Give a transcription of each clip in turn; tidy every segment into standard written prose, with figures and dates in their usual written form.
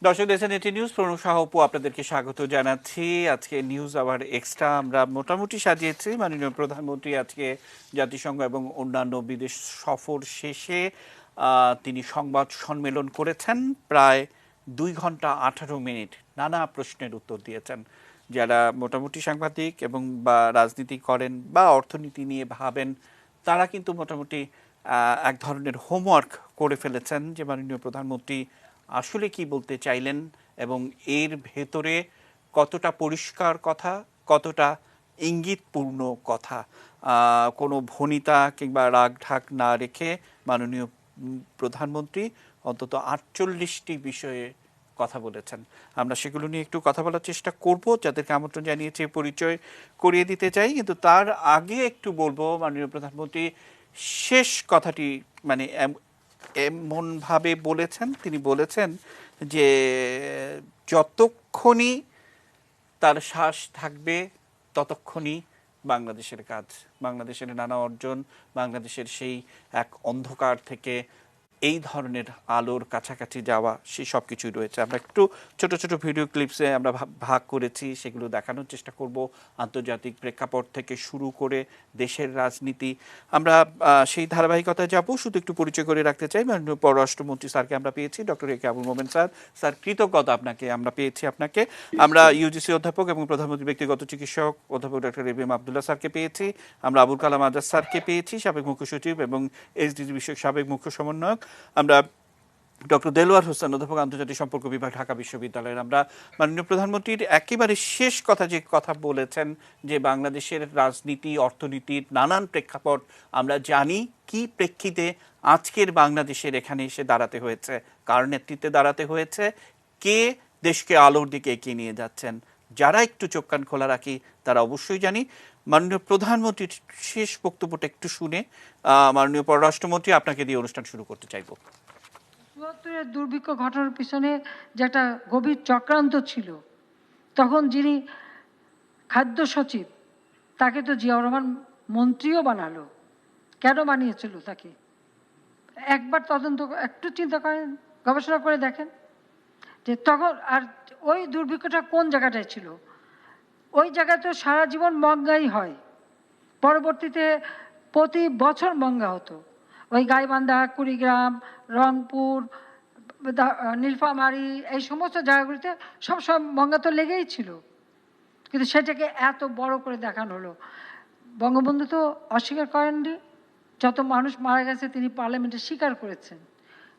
দর্শক দেখছেন এটি নিউজ, প্রণব সাহা অপু আপনাদেরকে স্বাগত জানাচ্ছি। আজকে নিউজ আওয়ার এক্সট্রা আমরা মোটামুটি সাজিয়েছি। মাননীয় প্রধানমন্ত্রী আজকে জাতিসংঘ এবং অন্যান্য বিদেশ সফর শেষে তিনি সংবাদ সম্মেলন করেছেন। প্রায় 2 ঘন্টা 18 মিনিট নানা প্রশ্নের উত্তর দিয়েছেন। যারা মোটামুটি সাংবাদিক এবং বা রাজনীতি করেন বা অর্থনীতি নিয়ে ভাবেন, তারা কিন্তু মোটামুটি এক ধরনের হোমওয়ার্ক করে ফেলেছেন যে মাননীয় প্রধানমন্ত্রী আসলে কি বলতে চাইলেন এবং এর ভেতরে কতটা পরিষ্কার কথা, কতটা ইঙ্গিতপূর্ণ কথা। কোনো ভনিতা কিংবা রাগঢাক না রেখে মাননীয় প্রধানমন্ত্রী অন্তত 48টি বিষয়ে কথা বলেছেন। আমরা সেগুলো নিয়ে একটু কথা বলার চেষ্টা করব। যাদেরকে আমন্ত্রণ জানিয়েছি পরিচয় করিয়ে দিতে চাই, কিন্তু তার আগে একটু বলবো মাননীয় প্রধানমন্ত্রী শেষ কথাটি মানে এমনভাবে বলেছেন, তিনি বলেছেন যে যতক্ষণই তার শ্বাস থাকবে ততক্ষণই বাংলাদেশের কাজ, বাংলাদেশের নানা অর্জন, বাংলাদেশের সেই এক অন্ধকার থেকে এই ধরনের আলোর কাছাকাছি যাওয়া, সেই সব কিছুই রয়েছে। আমরা একটু ছোট ছোট ভিডিও ক্লিপসে আমরা ভাগ করেছি, সেগুলো দেখানোর চেষ্টা করব। আন্তর্জাতিক প্রেক্ষাপট থেকে শুরু করে দেশের রাজনীতি আমরা সেই ধারাবাহিকতায় যাব। শুধু একটু পরিচয় করে রাখতে চাই, মাননীয় পররাষ্ট্রমন্ত্রী স্যারকে আমরা পেয়েছি, doctor A K Abul Momen sir. Sir কৃতজ্ঞতা আপনাকে, আমরা পেয়েছি আপনাকে। আমরা ইউজিসি অধ্যাপক এবং প্রধানমন্ত্রীর ব্যক্তিগত চিকিৎসক অধ্যাপক doctor A B M Abdullah স্যারকে পেয়েছি। আমরা আবুল কালাম আজাদ স্যারকে পেয়েছি, সাবেক মুখ্য সচিব এবং এসডিজি বিষয়ক সাবেক মুখ্য সমন্বয়ক। আমরা ডক্টর দেলোয়ার হোসেন অধ্যাপক আন্তর্জাতিক সম্পর্ক বিভাগ, ঢাকা বিশ্ববিদ্যালয়ের। আমরা মাননীয় প্রধানমন্ত্রীর একেবারে শেষ কথা যে কথা বলেছেন যে বাংলাদেশের রাজনীতি অর্থনীতির নানান প্রেক্ষাপট আমরা জানি, কি প্রেক্ষিতে আজকের বাংলাদেশের এখানে এসে দাঁড়াতে হয়েছে, কার নেতৃত্বে দাঁড়াতে হয়েছে, কে দেশকে আলোর দিকে এগিয়ে নিয়ে যাচ্ছেন। যারা একটু চোখ কান খোলা রাখি তারা অবশ্যই জানি। মাননীয় প্রধানমন্ত্রীর শেষ বক্তব্যটা একটু শুনে মাননীয় পররাষ্ট্রমন্ত্রী আপনাকে দিয়ে অনুষ্ঠান শুরু করতে চাইব। ৭৪-এর দুর্ভিক্ষ ঘটনার পিছনে যে একটা গভীর চক্রান্ত ছিল, তখন যিনি খাদ্য সচিব তাকে তো জিয়াউর রহমান মন্ত্রীও বানালো। কেন বানিয়েছিল তাকে? একবার তদন্ত একটু চিন্তা করেন, গবেষণা করে দেখেন যে তখন আর ওই দুর্ভিক্ষটা কোন জায়গাটায় ছিল। ওই জায়গায় তো সারা জীবন মঙ্গাই হয়, পরবর্তীতে প্রতি বছর মঙ্গা হতো। ওই গাইবান্ধা, কুড়িগ্রাম, রংপুর, নীলফামারী, এই সমস্ত জায়গাগুলিতে সবসময় মঙ্গা তো লেগেই ছিল, কিন্তু সেটাকে এত বড় করে দেখানো হলো। বঙ্গবন্ধু তো অস্বীকার করেননি, যত মানুষ মারা গেছে তিনি পার্লামেন্টে স্বীকার করেছেন।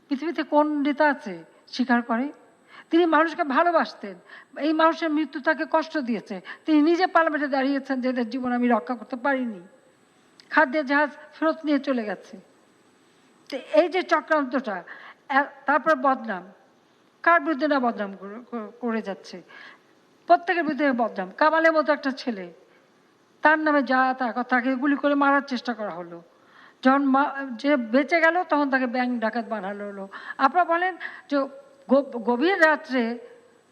পৃথিবীতে কোন নেতা আছে স্বীকার করে? তিনি মানুষকে ভালোবাসতেন, এই মানুষের মৃত্যু তাকে কষ্ট দিয়েছে, তিনি নিজে পার্লামেন্টে দাঁড়িয়েছেন যে এদের জীবন আমি রক্ষা করতে পারিনি, খাদ্যের জাহাজ ফেরত নিয়ে চলে গেছে। তো এই যে চক্রান্তটা, তারপর বদনাম, কার বিরুদ্ধে না বদনাম করে যাচ্ছে, প্রত্যেকের বিরুদ্ধে বদনাম। কামালের মতো একটা ছেলে, তার নামে যা তা তাকে গুলি করে মারার চেষ্টা করা হলো। যখন যে বেঁচে গেল তখন তাকে ব্যাংক ডাকাত বানানো হলো। আপনারা বলেন যে গভীর রাত্রে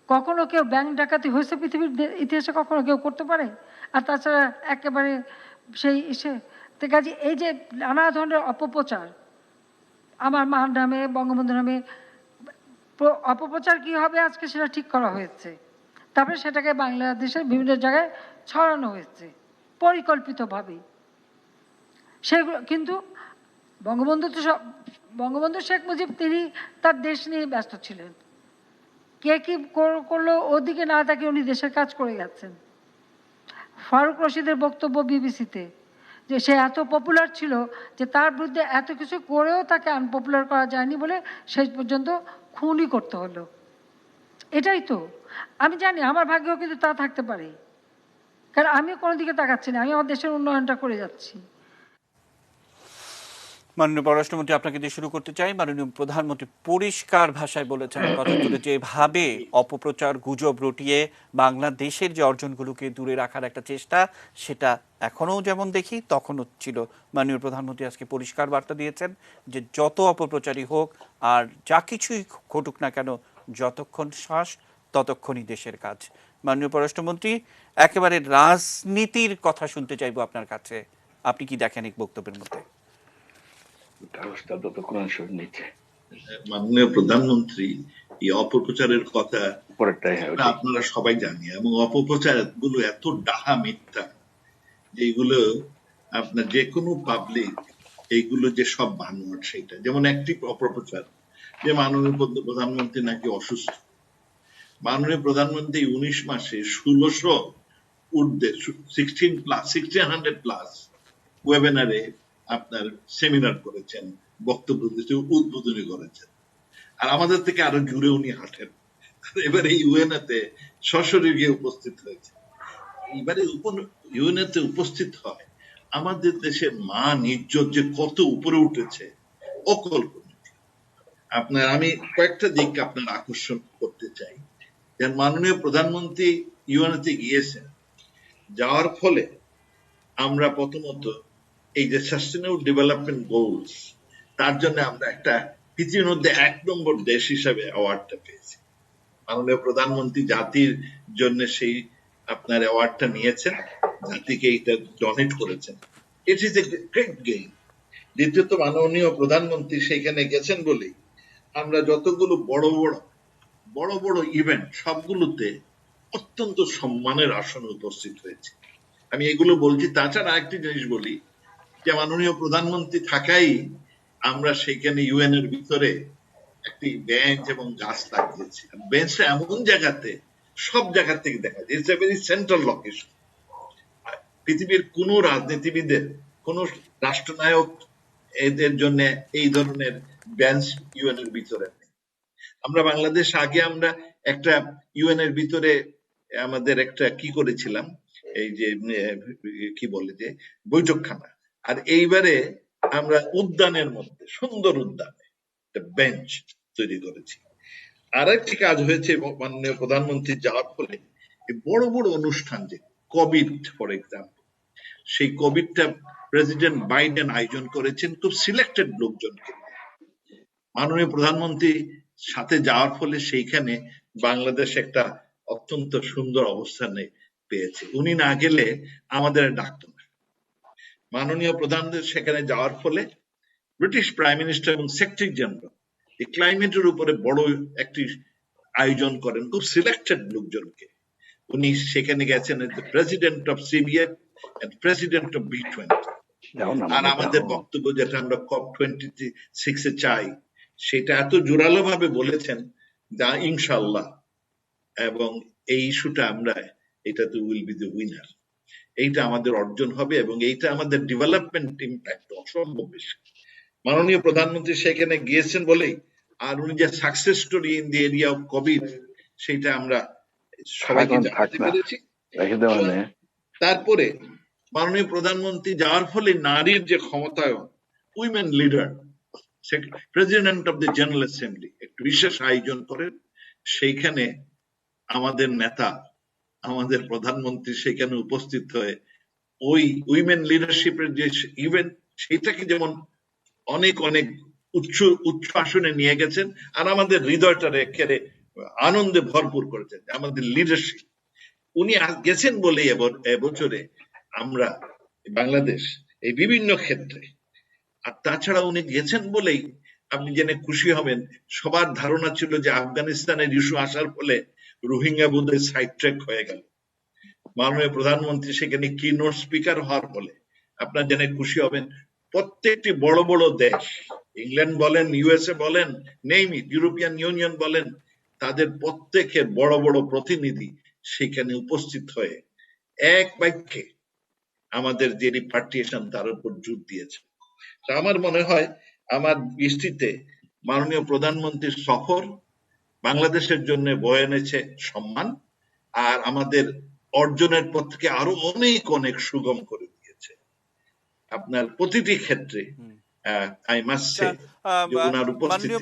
কখনো কেউ ব্যাংক ডাকাতি হয়েছে পৃথিবীর ইতিহাসে? কখনো কেউ করতে পারে? আর তাছাড়া একেবারে সেই এসে তো কাজে এই যে নানা ধরনের অপপ্রচার আমার মার নামে, বঙ্গবন্ধুর নামে, অপপ্রচার কী হবে আজকে সেটা ঠিক করা হয়েছে। তারপরে সেটাকে বাংলাদেশের বিভিন্ন জায়গায় ছড়ানো হয়েছে পরিকল্পিতভাবেই। সেগুলো কিন্তু বঙ্গবন্ধু তো সব, বঙ্গবন্ধু শেখ মুজিব তিনি তার দেশ নিয়ে ব্যস্ত ছিলেন। কে কী করলো ওদিকে না তাকে উনি দেশের কাজ করে গেছেন। ফারুক রশিদের বক্তব্য বিবিসিতে যে সে এত পপুলার ছিল যে তার বিরুদ্ধে এত কিছু করেও তাকে আনপপুলার করা যায়নি বলে শেষ পর্যন্ত খুনই করতে হলো। এটাই তো আমি জানি, আমার ভাগ্যেও কিন্তু তা থাকতে পারে, কারণ আমি কোনো দিকে তাকাচ্ছি না, আমি আমার দেশের উন্নয়নটা করে যাচ্ছি। মাননীয় পররাষ্ট্রমন্ত্রী আপনাকে দিয়ে শুরু করতে চাই। মাননীয় প্রধানমন্ত্রী পরিষ্কার ভাষায় বলেছেন ৭৫ যেভাবে অপপ্রচার গুজব রটিয়ে বাংলাদেশের যে অর্জনগুলোকে দূরে রাখার একটা চেষ্টা, সেটা এখনও যেমন দেখি তখনও ছিল। মাননীয় প্রধানমন্ত্রী আজকে পরিষ্কার বার্তা দিয়েছেন যে যত অপপ্রচারই হোক আর যা কিছুই ঘটুক না কেন, যতক্ষণ শ্বাস ততক্ষণই দেশের কাজ। মাননীয় পররাষ্ট্রমন্ত্রী, একেবারে রাজনীতির কথা শুনতে চাইবো আপনার কাছে। আপনি কি দেখেন এই বক্তব্যের মধ্যে? মাননীয় প্রধানমন্ত্রী এই অপপ্রচারের কথা পরেরটাই, হ্যাঁ ওটাই। আপনারা সবাই জানি, এবং অপপ্রচার গুলো এত ডাহা মিথ্যা, যেগুলো আপনার যে কোনো পাবলিক এইগুলো যে সব বানোয়াট। সেটা যেমন একটি অপপ্রচার যে মাননীয় প্রধানমন্ত্রী নাকি অসুস্থ। মাননীয় প্রধানমন্ত্রী 19 মাসে 1600 ঊর্ধ্বে 1600+ ওয়েবিনারে আপনার সেমিনার করেছেন, বক্তব্য দিতে উদ্বোধনী করেছেন, আর আমাদের থেকে আরো জুড়ে উনি হাঁটেন। এবারে ইউএনএতে সশরীরে গিয়ে উপস্থিত হয়েছে। এবারে ইউএনএতে উপস্থিত হয়, আমাদের দেশের মান ইজ্জত যে কত উপরে উঠেছে অকল্পনীয়। আপনার আমি কয়েকটা দিক আপনার আকর্ষণ করতে চাই। যেন মাননীয় প্রধানমন্ত্রী ইউএনএতে গিয়েছেন, যাওয়ার ফলে আমরা প্রথমত এই যে সাস্টেনেবল ডেভেলপমেন্ট গোলস, তার জন্য আমরা একটা পৃথিবীর মধ্যে 1 নম্বর দেশ হিসাবে অ্যাওয়ার্ডটা পেয়েছি। মাননীয় প্রধানমন্ত্রী জাতির জন্য সেই আপনার অ্যাওয়ার্ডটা নিয়েছেন, জাতিকে এটা ডোনেট করেছেন। It is a great gain. দ্বিতীয়ত, মাননীয় প্রধানমন্ত্রী সেখানে গেছেন বলেই আমরা যতগুলো বড় বড় ইভেন্ট সবগুলোতে অত্যন্ত সম্মানের আসনে উপস্থিত হয়েছে। আমি এগুলো বলছি। তাছাড়া আরেকটি জিনিস বলি, যে মাননীয় প্রধানমন্ত্রী থাকাই আমরা সেখানে ইউএন এর ভিতরে একটি বেঞ্চ এবং গাছ লাগিয়েছি। বেঞ্চটা এমন জায়গাতে, সব জায়গা থেকে দেখা যায়, it's a very central location. পৃথিবীর কোন রাজনীতিবিদের, কোন রাষ্ট্রনায়ক এদের জন্য এই ধরনের বেঞ্চ ইউএন এর ভিতরে নেই। আমরা বাংলাদেশ আগে আমরা একটা ইউএন এর ভিতরে আমাদের একটা কি করেছিলাম, এই যে কি বলে যে বৈঠকখানা, আর এইবারে আমরা উদ্যানের মধ্যে, সুন্দর উদ্যানে একটা বেঞ্চ তৈরি করেছি। আর একটি কাজ হয়েছে মাননীয় প্রধানমন্ত্রী যাওয়ার ফলে, বড় বড় অনুষ্ঠান, যে কোভিড ফর এক্সাম্পল, সেই কোভিডটা প্রেসিডেন্ট বাইডেন আয়োজন করেছেন খুব সিলেক্টেড লোকজনকে। মাননীয় প্রধানমন্ত্রী সাথে যাওয়ার ফলে সেইখানে বাংলাদেশ একটা অত্যন্ত সুন্দর অবস্থানে পেয়েছে। উনি না গেলে আমাদের ডাকতো না। মাননীয় প্রধানমন্ত্রী সেখানে যাওয়ার ফলে ব্রিটিশ প্রাইম মিনিস্টার এবং সেক্রেটারি জেনারেল এই ক্লাইমেটের উপরে বড় একটি আয়োজন করেন খুব সিলেক্টেড লোকজনকে। উনি সেখানে গেছেন president of CBF and president of B20। আর আমাদের বক্তব্য যেটা আমরা COP26 এ চাই, সেটা এত জোরালো ভাবে বলেছেন যা ইনশাআল্লাহ, এবং এই ইস্যুটা আমরা এটাতে উইল বি দ্য উইনার। এইটা আমাদের অর্জন হবে এবং এইটা আমাদের ডেভেলপমেন্ট ইম্প্যাক্ট অসম্ভব বেশি। মাননীয় প্রধানমন্ত্রী সেখানে গিয়েছেন বলেই, আর উনি যে success story in the area of Covid, সেটা আমরা সবাইকে জানাতে পেরেছি। তারপরে মাননীয় প্রধানমন্ত্রী যাওয়ার ফলে নারীর যে ক্ষমতায়ন, women leader, president of the general assembly একটু বিশেষ আয়োজন করেন। সেইখানে আমাদের নেতা, আমাদের প্রধানমন্ত্রী সেখানে উপস্থিত হয়ে ওই উইমেন লিডারশিপের যে ইভেন্ট, সেটাকে যেমন অনেক অনেক উচ্চ আসনে নিয়ে গেছেন, আর আমাদের হৃদয়টা রেখে আনন্দে ভরপুর করেছেন আমাদের লিডারশিপ। উনি গেছেন বলে এবছরে আমরা বাংলাদেশ এই বিভিন্ন ক্ষেত্রে, আর তাছাড়া উনি গেছেন বলেই আপনি জেনে খুশি হবেন, সবার ধারণা ছিল যে আফগানিস্তানের ইস্যু আসার ফলে রোহিঙ্গা বোধহয় সাইড ট্র্যাক হয়ে গেল। মাননীয় প্রধানমন্ত্রী সেখানে কিনোট স্পিকার হওয়ার ফলে আপনার জেনে খুশি হবেন, প্রত্যেকটি বড় বড় দেশ, ইংল্যান্ড বলেন, ইউএসএ বলেন, নেইমিট, ইউরোপিয়ান ইউনিয়ন বলেন, তাদের প্রত্যেকের বড় বড় প্রতিনিধি সেখানে উপস্থিত হয়ে এক বাক্যে আমাদের যে রিপার্টিশন তার উপর জোর দিয়েছে। তা আমার মনে হয়, আমার দৃষ্টিতে মাননীয় প্রধানমন্ত্রীর সফর বাংলাদেশের জন্য বয়ে এনেছে সম্মান, আর আমাদের অর্জনের পথকে আরো অনেক অনেক সুগম করে দিয়েছে আপনার প্রতিটি ক্ষেত্রে।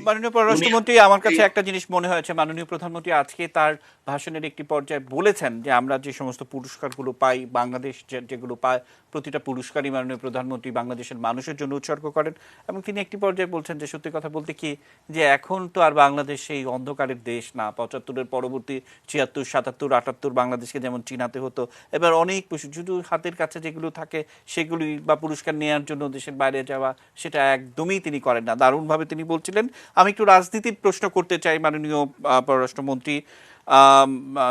মাননীয় পররাষ্ট্রমন্ত্রী, আমার কাছে একটা জিনিস মনে হয়েছে, মাননীয় প্রধানমন্ত্রী আজকে তার ভাষণের একটি পর্যায়ে বলেছেন যে আমরা যে সমস্ত পুরস্কারগুলো পাই, বাংলাদেশ যেগুলো পায়, প্রতিটা পুরস্কারই মাননীয় প্রধানমন্ত্রী বাংলাদেশের মানুষের জন্য উৎসর্গ করেন। এবং তিনি একটি পর্যায়ে বলছেন যে সত্যি কথা বলতে কি, যে এখন তো আর বাংলাদেশ সেই অন্ধকারের দেশ না। 75-এর পরবর্তী 76, 77, 78 বাংলাদেশকে যেমন চিনাতে হতো, এবার অনেক শুধু হাতের কাছে যেগুলো থাকে সেগুলি বা পুরস্কার নেওয়ার জন্য দেশের বাইরে যাওয়া, সেটা সেটা একদমই তিনি করেন না। দারুণভাবে তিনি বলছিলেন। আমি একটু রাজনীতির প্রশ্ন করতে চাই মাননীয় পররাষ্ট্রমন্ত্রী,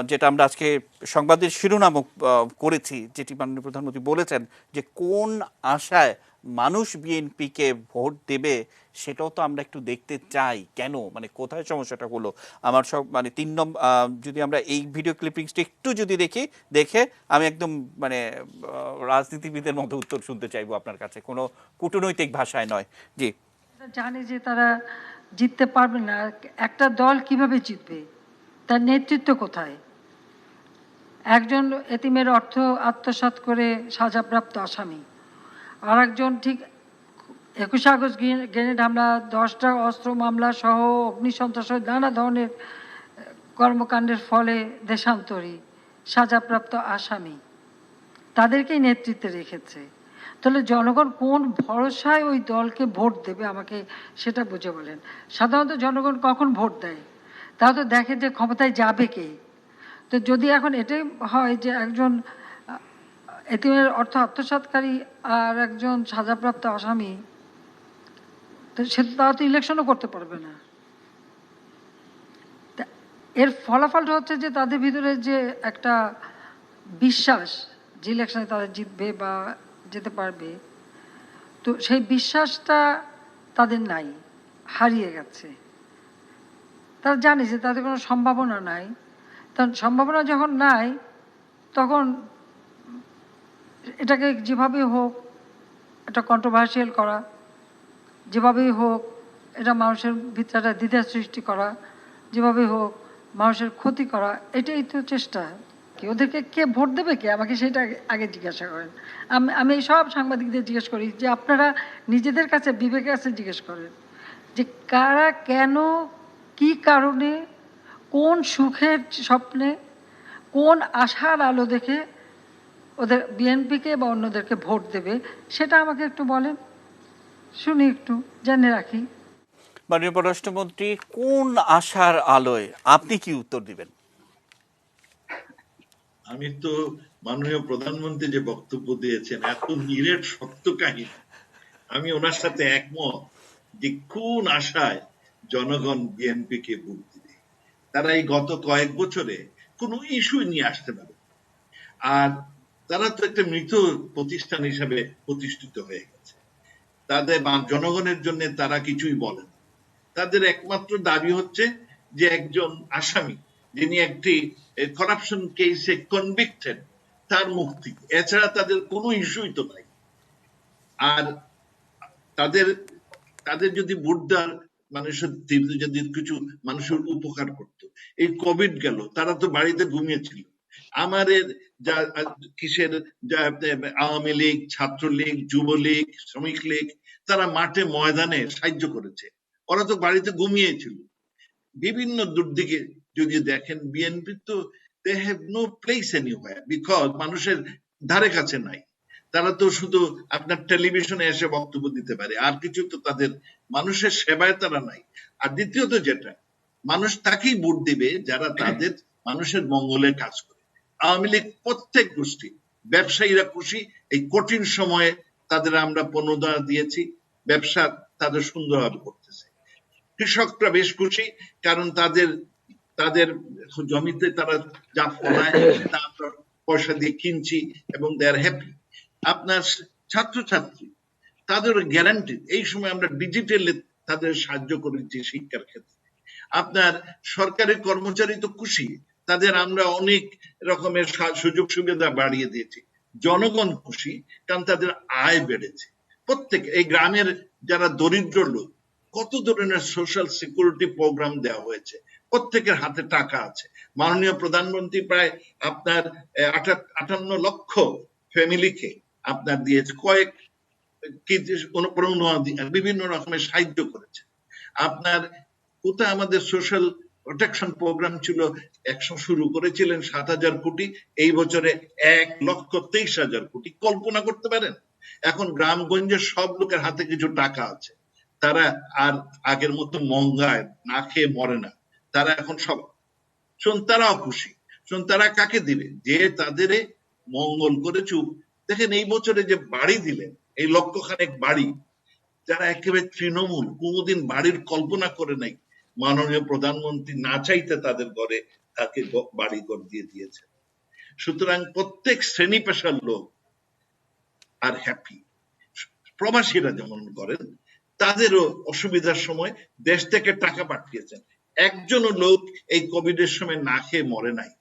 যেটা আমরা আজকে সংবাদের শিরোনামও করেছি, যেটি মাননীয় প্রধানমন্ত্রী বলেছেন যে কোন আশায় মানুষ বিএনপিকে ভোট দেবে সেটাও তো আমরা একটু দেখতে চাই। কেন, মানে কোথায় সমস্যাটা হলো? আমার সব মানে 3 নম্বর, যদি আমরা এই ভিডিও ক্লিপিংসটা একটু যদি দেখে আমি একদম মানে রাজনীতিবিদের মতো উত্তর শুনতে চাইবো আপনার কাছে, কোনো কূটনৈতিক ভাষায় নয়। জি। জানে যে তারা জিততে পারবে না। একটা দল কিভাবে জিতবে? তার নেতৃত্ব কোথায়? একজন এতিমের অর্থ আত্মসাৎ করে সাজাপ্রাপ্ত আসামি, আর একজন ঠিক 21 আগস্ট গ্রেনেড হামলা, 10টা অস্ত্র মামলা সহ অগ্নিসন্ত্রাস নানা ধরনের কর্মকাণ্ডের ফলে দেশান্তরী সাজাপ্রাপ্ত আসামি, তাদেরকেই নেতৃত্বে রেখেছে। তাহলে জনগণ কোন ভরসায় ওই দলকে ভোট দেবে আমাকে সেটা বুঝে বলেন। সাধারণত জনগণ কখন ভোট দেয়? তারা তো দেখে যে ক্ষমতায় যাবে কে। তো যদি এখন এটাই হয় যে একজন এতিমের অর্থ আত্মসাৎকারী আর একজন সাজাপ্রাপ্ত আসামি, তো সে তো তারা তো ইলেকশনও করতে পারবে না। এর ফলাফলটা হচ্ছে যে তাদের ভিতরে যে একটা বিশ্বাস যে ইলেকশনে তারা জিতবে বা যেতে পারবে, তো সেই বিশ্বাসটা তাদের নাই, হারিয়ে গেছে। তারা জানে যে তাদের কোনো সম্ভাবনা নাই। তখন সম্ভাবনা যখন নাই, তখন এটাকে যেভাবেই হোক এটা কন্ট্রোভার্সিয়াল করা, যেভাবেই হোক এটা মানুষের ভিতরে একটা দ্বিধা সৃষ্টি করা, যেভাবেই হোক মানুষের ক্ষতি করা, এটাই তো চেষ্টা। কি ওদেরকে কে ভোট দেবে কে, আমাকে সেটা আগে জিজ্ঞাসা করেন। আমি এই সব সাংবাদিকদের জিজ্ঞেস করি যে আপনারা নিজেদের কাছে বিবেকের কাছে জিজ্ঞেস করেন যে কারা, কেন, কি কারণে, কোন সুখের স্বপ্নে, কোন আশার আলো দেখে ওদের বিএনপিকে বা অন্যদেরকে ভোট দেবে, সেটা আমাকে একটু বলেন, শুনি, একটু জেনে রাখি। মাননীয় পররাষ্ট্রমন্ত্রী, কোন আশার আলোয় আপনি কি উত্তর দিবেন? আমি তো মাননীয় প্রধানমন্ত্রী যে বক্তব্য দিয়েছেন, এত নিরেট সত্য কাহিনী, আমি ওনার সাথে একমত যে কোন আশায় জনগণ বিএনপি কে ভোট দিবে। তারা এই গত কয়েক বছরে কোনো ইস্যু নিয়ে আসতে পারে, আর তারা তো একটা মৃত প্রতিষ্ঠান হিসাবে প্রতিষ্ঠিত হয়ে গেছে। তাদের জনগণের জন্য তারা কিছুই বলে না। তাদের একমাত্র দাবি হচ্ছে যে একজন আসামি যিনি একটি করাপশন কেসে কনভিক্টেড, তার মুক্তি। এছাড়া তাদের কোনো ইস্যুই তো নাই। আর তাদের তাদের যদি ভোট দেওয়ার মানুষের যদি কিছু মানুষের উপকার করতো, এই কোভিড গেল, তারা তো বাড়িতে ঘুমিয়েছিল। আমাদের যা কিসের আওয়ামী লীগ, ছাত্রলীগ, যুবলীগ, শ্রমিক লীগ, তারা মাঠে ময়দানে সাহায্য করেছে, ওরা তো বাড়িতে ঘুমিয়েছিল। বিভিন্ন দুর্দিকে যদি দেখেন, বিএনপি তো they have no place anywhere, because মানুষের ধারে কাছে নাই। তারা তো শুধু আপনার টেলিভিশনে এসে বক্তব্য দিতে পারে, আর কিছু তো তাদের মানুষের সেবায় তারা নাই। আর দ্বিতীয়ত যেটা, মানুষ তাকেই ভোট দিবে যারা তাদের মানুষের মঙ্গলে কাজ করে। আওয়ামী লীগ প্রত্যেক গোষ্ঠী, ব্যবসায়ীরা খুশি, এই কঠিন সময়ে তাদের আমরা প্রণোদনা দিয়েছি, ব্যবসা তাদের সুন্দরভাবে করতেছে। কৃষকরা বেশ খুশি, কারণ তাদের তাদের জমিতে তারা যা ফলায় তা আমরা পয়সা দিয়ে কিনছি এবং দে আর হ্যাপি। আপনার ছাত্রছাত্রী, তাদের গ্যারান্টি, এই সময় আমরা ডিজিটালে তাদের সাহায্য করেছি শিক্ষার ক্ষেত্রে। আপনার সরকারি কর্মচারী তো খুশি, তাদের আমরা অনেক রকমের সুযোগ সুবিধা বাড়িয়ে দিয়েছি। জনগণ খুশি, কারণ তাদের আয় বেড়েছে। প্রত্যেক এই গ্রামের যারা দরিদ্র লোক, কত ধরনের সোশ্যাল সিকিউরিটি প্রোগ্রাম দেওয়া হয়েছে, প্রত্যেকের হাতে টাকা আছে। মাননীয় প্রধানমন্ত্রী প্রায় আপনার 58 লক্ষ ফ্যামিলিকে আপনার দিয়েছে, কয়েক বিভিন্ন রকমের সাহায্য করেছে। আপনার কোথায় আমাদের সোশ্যাল প্রোটেকশন প্রোগ্রাম ছিল, 100 শুরু করেছিলেন 7,000 কোটি, এই বছরে 1,23,000 কোটি। কল্পনা করতে পারেন? এখন গ্রামগঞ্জের সব লোকের হাতে কিছু টাকা আছে, তারা আর আগের মতো মঙ্গায় না খেয়ে মরে না। তারা এখন সব তারাও খুশি। তারা কাকে দিবে? যে তাদের মঙ্গল করে চুপ। দেখেন এই বছরে যে বাড়ি দিলেন, এই লক্ষখানেক বাড়ি, যারা একেবারে তৃণমূল, কোনোদিন বাড়ির কল্পনা করে নাই, মাননীয় প্রধানমন্ত্রী না চাইতে তাদের ঘরে তাকে বাড়ি ঘর দিয়ে দিয়েছে। সুতরাং প্রত্যেক শ্রেণী পেশার লোক আর হ্যাপি। প্রবাসীরা যেমন করেন, তাদেরও অসুবিধার সময় দেশ থেকে টাকা পাঠিয়েছেন। একজনও লোক এই কোভিড এর সময় না খেয়ে মরে নাই।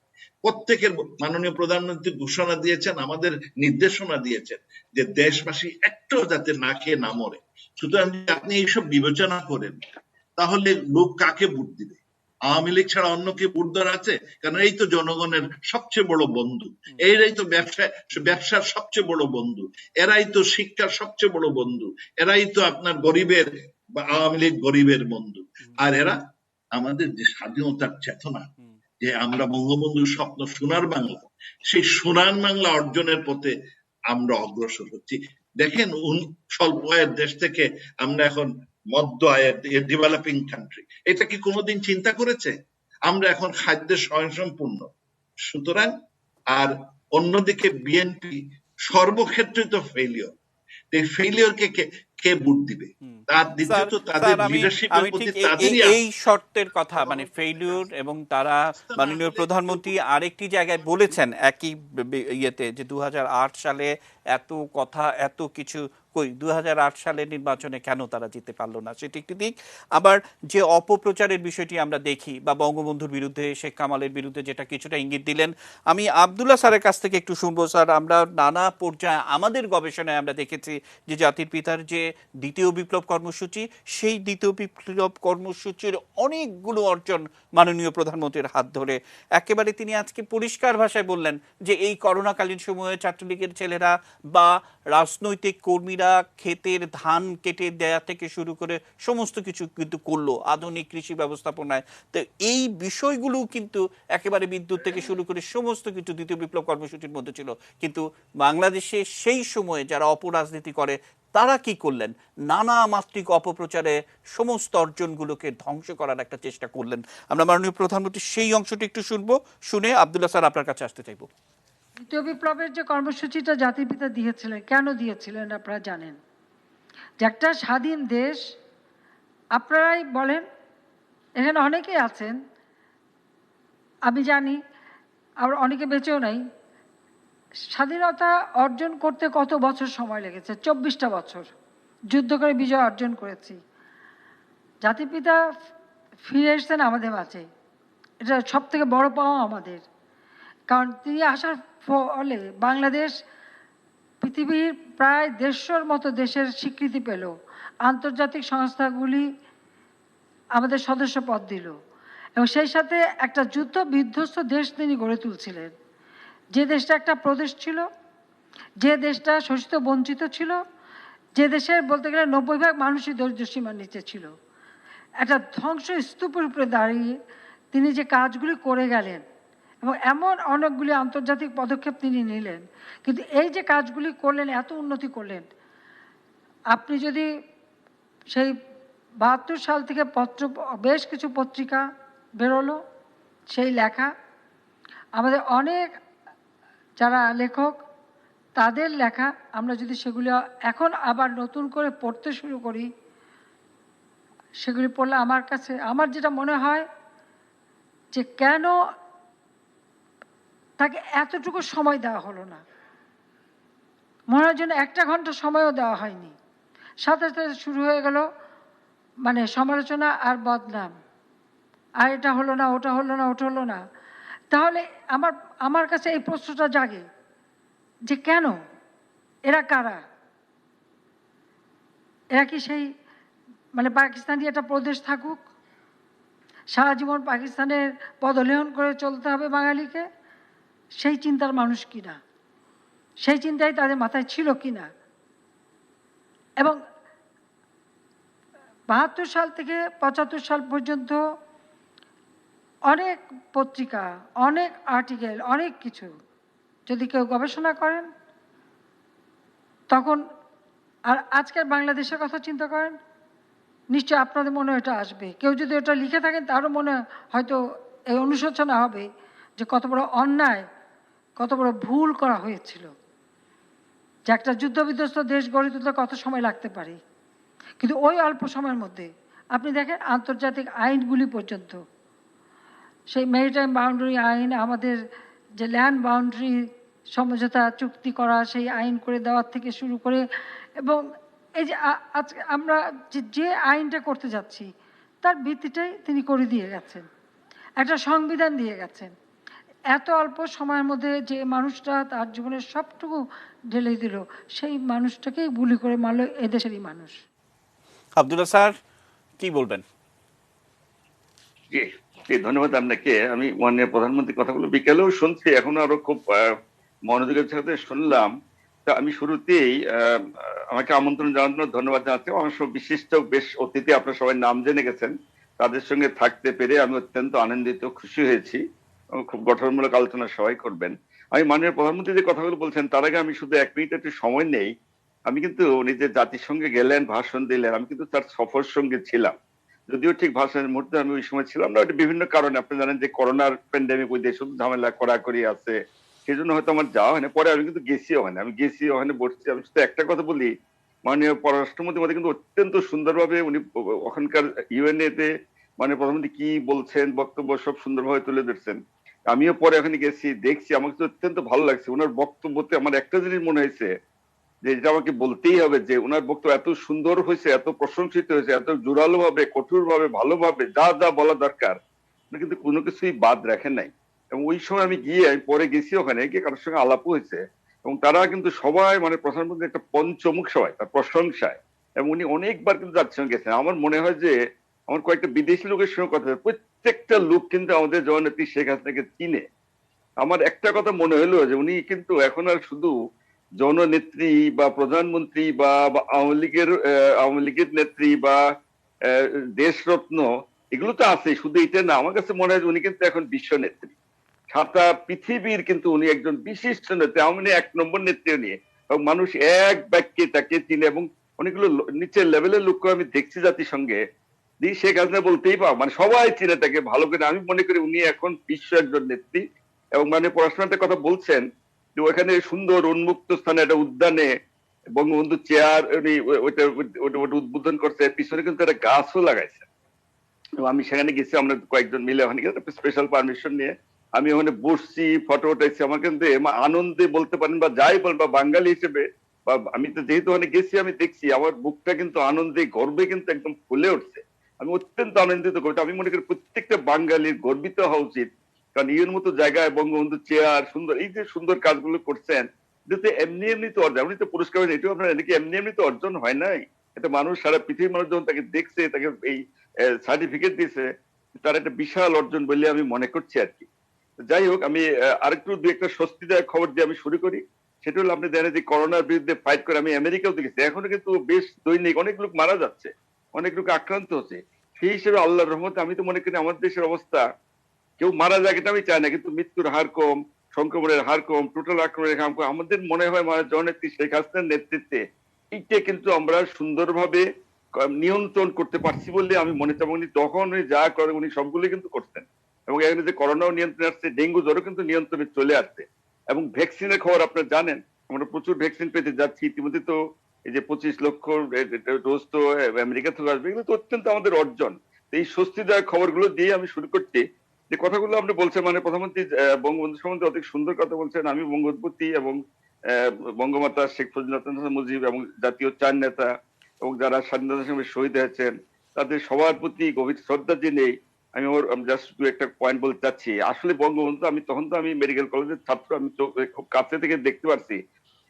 প্রত্যেকের মাননীয় প্রধানমন্ত্রী ঘোষণা দিয়েছেন, আমাদের নির্দেশনা দিয়েছেন যে দেশবাসী একটু যাতে না খেয়ে না মরে। সুতরাং আপনি এইসব বিবেচনা করেন, তাহলে লোক কাকে ভোট দিবে? আওয়ামী লীগ ছাড়া অন্য কে ভোট দেওয়ার আছে? কারণ এই তো জনগণের সবচেয়ে বড় বন্ধু, এরাই তো ব্যবসার সবচেয়ে বড় বন্ধু, এরাই তো শিক্ষার সবচেয়ে বড় বন্ধু, এরাই তো আপনার গরিবের বা আওয়ামী লীগ গরিবের বন্ধু। আর এরা আমাদের যে স্বাধীনতার চেতনা, যে আমরা বঙ্গবন্ধুর স্বপ্ন সোনার বাংলা, সেই সোনার বাংলা অর্জনের পথে আমরা অগ্রসর হচ্ছি। দেখেন, স্বল্প আয়ের দেশ থেকে আমরা এখন মধ্য আয়ের ডেভেলপিং কান্ট্রি, এটা কি কোনোদিন চিন্তা করেছে? আমরা এখন খাদ্যে স্বয়ংসম্পূর্ণ। সুতরাং আর অন্যদিকে বিএনপি সর্বক্ষেত্রে তো ফেলিওর। এই ফেলিওরকে কে ভোট দিবে? তার দ্বিতীয়ত তাদের লিডারশিপের প্রতি তাদেরই এই শর্তের কথা, মানে ফেলিওর, এবং তারা মাননীয় প্রধানমন্ত্রী আরেকটি জায়গায় বলেছেন একই ইয়েতে যে 2008 সালে এত কথা এত কিছু কই 2008 সালের নির্বাচনে কেন তারা জিতে পারলো না, সেটি একটি দিক। আবার যে অপপ্রচারের বিষয়টি আমরা দেখি, বা বঙ্গবন্ধুর বিরুদ্ধে শেখ কামালের বিরুদ্ধে যেটা কিছুটা ইঙ্গিত দিলেন, আমি আব্দুল্লাহ স্যারের কাছ থেকে একটু শুনবো। স্যার, আমরা নানা পর্যায়ে আমাদের গবেষণায় আমরা দেখেছি যে জাতির পিতার যে দ্বিতীয় বিপ্লব কর্মসূচি, সেই দ্বিতীয় বিপ্লব কর্মসূচির অনেকগুলো অর্জন মাননীয় প্রধানমন্ত্রীর হাত ধরে। একেবারে তিনি আজকে পরিষ্কার ভাষায় বললেন যে এই করোনাকালীন সময়ে ছাত্রলীগের ছেলেরা বা রাজনৈতিক কর্মীরা ক্ষেতের ধান কেটে দেয়া থেকে শুরু করে সমস্ত কিছু কিন্তু করলো আধুনিক কৃষি ব্যবস্থাপনায়। তো এই বিষয়গুলো কিন্তু একেবারে বিদ্যুৎ থেকে শুরু করে সমস্ত কিছু দ্বিতীয় বিপ্লব কর্মসূচির মধ্যে ছিল। কিন্তু বাংলাদেশে সেই সময়ে যারা অপরাজনীতি করে তারা কি করলেন? নানা মাত্রিক অপপ্রচারে সমস্ত অর্জনগুলোকে ধ্বংস করার একটা চেষ্টা করলেন। আমরা মাননীয় প্রধানমন্ত্রী সেই অংশটি একটু শুনবো, শুনে আব্দুল্লাহ স্যার আপনার কাছে আসতে চাইবো। দ্বিতীয় বিপ্লবের যে কর্মসূচিটা জাতির পিতা দিয়েছিলেন, কেন দিয়েছিলেন আপনারা জানেন। যে একটা স্বাধীন দেশ, আপনারাই বলেন, এখানে অনেকেই আছেন, আমি জানি, আর অনেকে বেঁচেও নাই। স্বাধীনতা অর্জন করতে কত বছর সময় লেগেছে? 24টা বছর যুদ্ধ করে বিজয় অর্জন করেছি। জাতির পিতা ফিরে এসেছেন আমাদের মাঝে, এটা সব থেকে বড় পাওয়া আমাদের। কারণ তিনি আসার ফলে বাংলাদেশ পৃথিবীর প্রায় 150-র মতো দেশের স্বীকৃতি পেল, আন্তর্জাতিক সংস্থাগুলি আমাদের সদস্য পদ দিল, এবং সেই সাথে একটা যুদ্ধ বিধ্বস্ত দেশ তিনি গড়ে তুলছিলেন। যে দেশটা একটা প্রদেশ ছিল, যে দেশটা শোষিত বঞ্চিত ছিল, যে দেশের বলতে গেলে 90% মানুষই দরিদ্র সীমার নিচে ছিল, একটা ধ্বংস স্তূপের উপরে দাঁড়িয়ে তিনি যে কাজগুলি করে গেলেন, এবং এমন অনেকগুলি আন্তর্জাতিক পদক্ষেপ তিনি নিলেন, কিন্তু এই যে কাজগুলি করলেন, এত উন্নতি করলেন। আপনি যদি সেই 72 সাল থেকে বেশ কিছু পত্রিকা বেরোলো, সেই লেখা, আমাদের অনেক যারা লেখক তাদের লেখা, আমরা যদি সেগুলো এখন আবার নতুন করে পড়তে শুরু করি, সেগুলি পড়লে আমার যেটা মনে হয় যে কেন তাকে এতটুকু সময় দেওয়া হলো না। মনে হয় যেন 1 ঘন্টা সময়ও দেওয়া হয়নি। সাথে সাথে শুরু হয়ে গেল মানে সমালোচনা আর বদনাম, আর এটা হলো না, ওটা হলো না, ওটা হলো না। তাহলে আমার কাছে এই প্রশ্নটা জাগে যে কেন? এরা কারা? এরা কি সেই মানে পাকিস্তানি একটা প্রদেশ থাকুক, সারা জীবন পাকিস্তানের পদলেহন করে চলতে হবে বাঙালিকে? সেই চিন্তার মানুষ কিনা, সেই চিন্তাই তাদের মাথায় ছিল কিনা? এবং 72 সাল থেকে 75 সাল পর্যন্ত অনেক পত্রিকা, অনেক আর্টিকেল, অনেক কিছু যদি কেউ গবেষণা করেন তখন, আর আজকের বাংলাদেশের কথা চিন্তা করেন, নিশ্চয় আপনাদের মনে এটা আসবে। কেউ যদি ওটা লিখে থাকেন তারও মনে হয়তো এই অনুশোচনা হবে যে কত বড় অন্যায়, কত বড় ভুল করা হয়েছিল, যে একটা যুদ্ধবিধ্বস্ত দেশ গড়ে তুলতে কত সময় লাগতে পারে। কিন্তু ওই অল্প সময়ের মধ্যে আপনি দেখেন আন্তর্জাতিক আইনগুলি পর্যন্ত, সেই মেরিটাইম বাউন্ডারি আইন, আমাদের যে ল্যান্ড বাউন্ডারি সমঝোতা চুক্তি করা সেই আইন করে দেওয়ার থেকে শুরু করে, এবং এই যে আজকে আমরা যে আইনটা করতে যাচ্ছি তার ভিত্তিটাই তিনি করে দিয়ে গেছেন, একটা সংবিধান দিয়ে গেছেন। এত অল্প সময়ের মধ্যে যে মানুষটা তার জীবনের সবটুকু ঢেলে দিল, সেই মানুষটাকেই গুলি করে মারল এদেশেরই মানুষ। আব্দুল্লাহ স্যার কি বলবেন? জি জি, ধন্যবাদ আপনাকে। আমি মাননীয় প্রধানমন্ত্রীর কথাগুলো বিকেলেও শুনছি, এখনো আরো খুব মনোযোগের সাথে শুনলাম। তা আমি শুরুতেই আমাকে আমন্ত্রণ জানানোর জন্য ধন্যবাদ জানাচ্ছি। আমার সব বিশিষ্ট বেশ অতিথি, আপনার সবাই নাম জেনে গেছেন, তাদের সঙ্গে থাকতে পেরে আমি অত্যন্ত আনন্দিত, খুশি হয়েছি। খুব গঠনমূলক আলোচনা সবাই করবেন। আমি মাননীয় প্রধানমন্ত্রী যে কথাগুলো বলছেন তার আগে আমি শুধু 1 মিনিট একটু সময় নেই। আমি কিন্তু উনি যে জাতিসংঘে গেলেন, ভাষণ দিলেন, আমি কিন্তু তার সফর সঙ্গে ছিলাম। যদিও ঠিক ভাষণের মুহূর্তে আমি ওই সময় ছিলাম না, ওটা বিভিন্ন কারণে, আপনি জানেন যে করোনার প্যান্ডেমিক, ওই দেশ শুধু ঝামেলা কড়াকড়ি আছে, সেই জন্য হয়তো আমার যাওয়া হয় না। পরে আমি কিন্তু গেছিও হয় না, আমি গেছি ওখানে বসছি। আমি শুধু একটা কথা বলি, মাননীয় পররাষ্ট্রমন্ত্রী মধ্যে কিন্তু অত্যন্ত সুন্দরভাবে উনি ওখানকার ইউএনএ তে মানে প্রধানমন্ত্রী কি বলছেন, বক্তব্য সব সুন্দরভাবে তুলে ধরছেন। আমিও পরে ওখানে গেছি, দেখছি, আমার তো অত্যন্ত ভালো লাগছে ওনার বক্তব্যতে। আমার একটা জিনিস মনে হয়েছে যে এটা আমাকে বলতেই হবে, যে ওনার বক্তব্য এত সুন্দর হয়েছে, এত প্রশংসিত হয়েছে, এত জোরালো ভাবে, কঠোর ভাবে, ভালোভাবে, যা যা বলা দরকার উনি কিন্তু কোনো কিছুই বাদ রাখেন নাই। এবং ওই সময় আমি গিয়ে, আমি পরে গেছি ওখানে গিয়ে, কারোর সঙ্গে আলাপও হয়েছে, এবং তারা কিন্তু সবাই মানে প্রধানমন্ত্রী একটা পঞ্চমুখ সবাই তার প্রশংসায়। এবং উনি অনেকবার কিন্তু তার সঙ্গে গেছেন। আমার মনে হয় যে আমার কয়েকটা বিদেশি লোকের সঙ্গে কথা, প্রত্যেকটা লোক কিন্তু আমাদের জননেত্রী শেখ হাসিনাকে চিনে। আমার একটা কথা মনে হলো যে উনি কিন্তু এখন আর শুধু জননেত্রী বা প্রধানমন্ত্রী বা আওয়ামী লীগের নেত্রী বা দেশরত্ন, এগুলো তো আছে, শুধু এটা না। আমার কাছে মনে হয় যে উনি কিন্তু এখন বিশ্ব নেত্রী, সারা পৃথিবীর কিন্তু উনি একজন বিশিষ্ট নেত্রী, আওয়ামী লীগ 1 নম্বর নেত্রী নিয়ে। এবং মানুষ এক বাক্যে তাকে চিনে, এবং অনেকগুলো নিচের লেভেলের লোককে আমি দেখছি জাতিসংঘে, শেখ হাসিনা বলতেই পাও, মানে সবাই চিনে তাকে ভালো করে। আমি মনে করি উনি এখন বিশ্ব একজন নেত্রী। এবং মানে পড়াশোনার কথা বলছেন যে ওখানে সুন্দর উন্মুক্ত স্থানে একটা উদ্যানে বঙ্গবন্ধু চেয়ার উনি ওইটা ওটা উদ্বোধন করছে, পিছনে কিন্তু একটা গাছও লাগাইছে। এবং আমি সেখানে গেছি, আমরা কয়েকজন মিলে ওখানে গেছি স্পেশাল পারমিশন নিয়ে। আমি ওখানে বসছি, ফটো উঠাইছি। আমার কিন্তু আনন্দে বলতে পারেন বা যাই বল, বা বাঙালি হিসেবে, বা আমি তো যেহেতু ওখানে গেছি, আমি দেখছি আমার বুকটা কিন্তু আনন্দে, গর্বে কিন্তু একদম ফুলে উঠছে। আমি অত্যন্ত আনন্দিত করি। আমি মনে করি প্রত্যেকটা বাঙালির গর্বিত হওয়া উচিত, কারণ এর মতো জায়গায় বঙ্গবন্ধু চেয়ার, সুন্দর এই যে সুন্দর কাজগুলো করছেন, এটাতে এমনি এমনি তো অর্জন, উনি তো পুরস্কার হয়নি, এটাও আপনার এদিকে এমনি এমনি তো অর্জন হয় নাই। এটা মানুষ, সারা পৃথিবীর মানুষ যখন তাকে দেখছে, তাকে এই সার্টিফিকেট দিয়েছে, তার একটা বিশাল অর্জন বলে আমি মনে করছি আর কি। যাই হোক, আমি আরেকটু দু একটা স্বস্তিদায়ক খবর দিয়ে আমি শুরু করি। সেটা হলো, আপনি জানেন যে করোনার বিরুদ্ধে ফাইট করে আমি আমেরিকাও দেখেছি, এখনো কিন্তু বেশ দৈনিক অনেক লোক মারা যাচ্ছে, অনেক লোক আক্রান্ত হচ্ছে। সেই হিসেবে আল্লাহর রহমতে আমি তো মনে করি আমাদের দেশের অবস্থা, কেউ মারা যায় এটা আমি চাই না, কিন্তু মৃত্যুর হার কম, সংক্রমণের হার কম, টোটাল আক্রমণের হার কম। আমাদের মনে হয় মানে জননেত্রী শেখ হাসিনার নেতৃত্বে এইটা কিন্তু আমরা সুন্দরভাবে নিয়ন্ত্রণ করতে পারছি বলে আমি মনে চাই। উনি তখন উনি যা করে উনি সবগুলো কিন্তু করতেন। এবং এখানে যে করোনাও নিয়ন্ত্রণে আসছে, ডেঙ্গু জ্বরও কিন্তু নিয়ন্ত্রণে চলে আসছে। এবং ভ্যাকসিনের খবর আপনারা জানেন, আমরা প্রচুর ভ্যাকসিন পেতে যাচ্ছি ইতিমধ্যে। তো এই যে 25 লক্ষ ডোজ তো আমেরিকা থেকে আসবে, এগুলো তো অত্যন্ত আমাদের অর্জন। এই স্বস্তিদায়ক খবরগুলো দিয়ে আমি শুরু করছি। যে কথাগুলো আপনি বলছেন, মানে প্রধানমন্ত্রী বঙ্গবন্ধু সম্বন্ধে অনেক সুন্দর কথা বলছেন। আমি বঙ্গবন্ধু এবং বঙ্গমাতা শেখ মুজিবুর মুজিব এবং জাতীয় 4 নেতা এবং যারা স্বাধীনতার সময় শহীদ হয়েছেন, তাদের সবার প্রতি গভীর শ্রদ্ধা জেনে আমি জাস্ট দু একটা পয়েন্ট বলতে চাচ্ছি। আসলে বঙ্গবন্ধু, আমি তখন তো আমি মেডিকেল কলেজের ছাত্র, আমি খুব কাছে থেকে দেখতে পাচ্ছি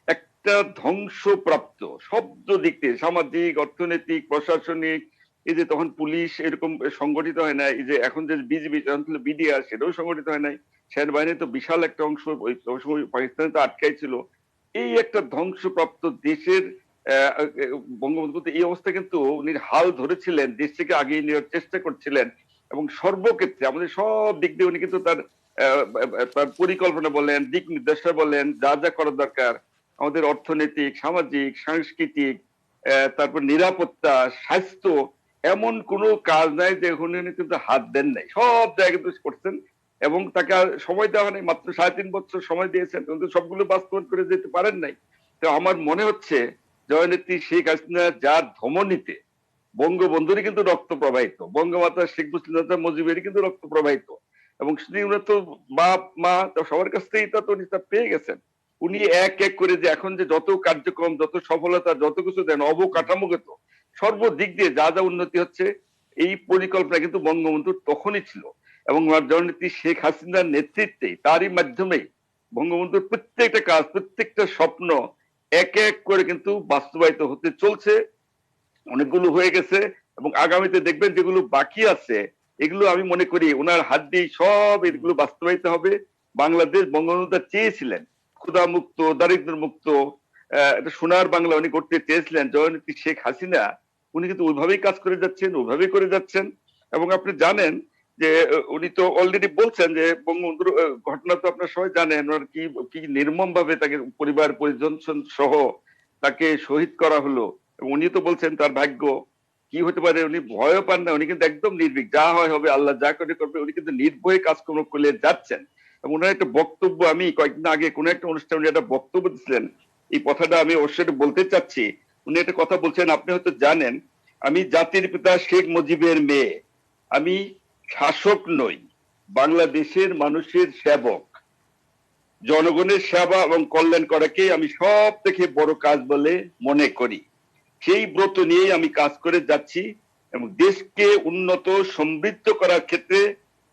একটা ধ্বংসপ্রাপ্ত শব্দ দিক থেকে, সামাজিক, অর্থনৈতিক, প্রশাসনিক। এই যে তখন পুলিশ এরকম সংগঠিত হয় না, এই যে এখন যে বিজিবি বিডিআর, সেটাও সংগঠিত হয় নাই। সেনাবাহিনী তো বিশাল একটা অংশ ওই সময় পাকিস্তানে তো আটকাই ছিল। এই একটা ধ্বংসপ্রাপ্ত দেশের বঙ্গবন্ধু এই অবস্থা কিন্তু উনি হাল ধরেছিলেন, দেশটিকে আগিয়ে নেওয়ার চেষ্টা করছিলেন। এবং সর্বক্ষেত্রে আমাদের সব দিক দিয়ে উনি কিন্তু তার তার পরিকল্পনা বলেন, দিক নির্দেশনা বলেন, যা যা করার দরকার, আমাদের অর্থনৈতিক, সামাজিক, সাংস্কৃতিক, তারপর নিরাপত্তা, স্বাস্থ্য, এমন কোনো কাজ নাই যে উনি কিন্তু হাত দেন নাই, সব জায়গায় কিন্তু করছেন। এবং তাকে আর সময় দেওয়া নেই, মাত্র 3.5 বছর সময় দিয়েছেন, কিন্তু সবগুলো বাস্তবায়ন করে যেতে পারেন নাই। তো আমার মনে হচ্ছে জননেত্রী শেখ হাসিনা যার ধমনীতে বঙ্গবন্ধুরই কিন্তু রক্ত প্রবাহিত, বঙ্গমাতা শেখ মুজিবেরই কিন্তু রক্ত প্রবাহিত, এবং উনি তো বাপ মা সবার কাছ থেকেই তা তো উনি তা পেয়ে গেছেন। উনি এক এক করে যে এখন যে যত কার্যক্রম, যত সফলতা, যত কিছু দেন অবকাঠামোগত সর্বদিক দিয়ে যা যা উন্নতি হচ্ছে, এই পরিকল্পনা কিন্তু বঙ্গবন্ধুর তখনই ছিল। এবং জননেত্রী শেখ হাসিনার নেতৃত্বে, তারই মাধ্যমেই বঙ্গবন্ধুর প্রত্যেকটা কাজ, প্রত্যেকটা স্বপ্ন এক এক করে কিন্তু বাস্তবায়িত হতে চলছে। অনেকগুলো হয়ে গেছে এবং আগামীতে দেখবেন যেগুলো বাকি আছে, এগুলো আমি মনে করি ওনার হাত দিয়ে সব এগুলো বাস্তবায়িত হবে। বাংলাদেশ বঙ্গবন্ধু চেয়েছিলেন ক্ষুধা মুক্ত, দারিদ্র মুক্ত, একটা সোনার বাংলা উনি করতে চেয়েছিলেন। জননেত্রী শেখ হাসিনা উনি কিন্তু ওইভাবেই কাজ করে যাচ্ছেন, ওইভাবেই করে যাচ্ছেন। এবং আপনি জানেন যে উনি তো অলরেডি বলছেন যে বঙ্গবন্ধুর ঘটনা তো আপনার সবাই জানেন, ওনার কি কি নির্মম ভাবে তাকে পরিবার পরিজন সহ তাকে শহীদ করা হলো। এবং উনি তো বলছেন তার ভাগ্য কি হতে পারে, উনি ভয়ও পান না, উনি কিন্তু একদম নির্ভীক, যা হয় হবে, আল্লাহ যা করে করবে, উনি কিন্তু নির্ভয়ে কাজকর্ম করে যাচ্ছেন। এবং ওনার একটা বক্তব্য, আমি কয়েকদিন আগে কোন একটা অনুষ্ঠানে উনি একটা বক্তব্য দিচ্ছিলেন, এই কথাটা আমি অবশ্যই বলতে চাচ্ছি। উনি একটা কথা বলছেন, আপনি হয়তো জানেন, আমি জাতির পিতা শেখ মুজিবের মেয়ে, আমি শাসক নই, বাংলাদেশের মানুষের সেবক, জনগণের সেবা এবং কল্যাণ করাকে আমি সব থেকে বড় কাজ বলে মনে করি। সেই ব্রত নিয়েই আমি কাজ করে যাচ্ছি এবং দেশকে উন্নত সমৃদ্ধ করার ক্ষেত্রে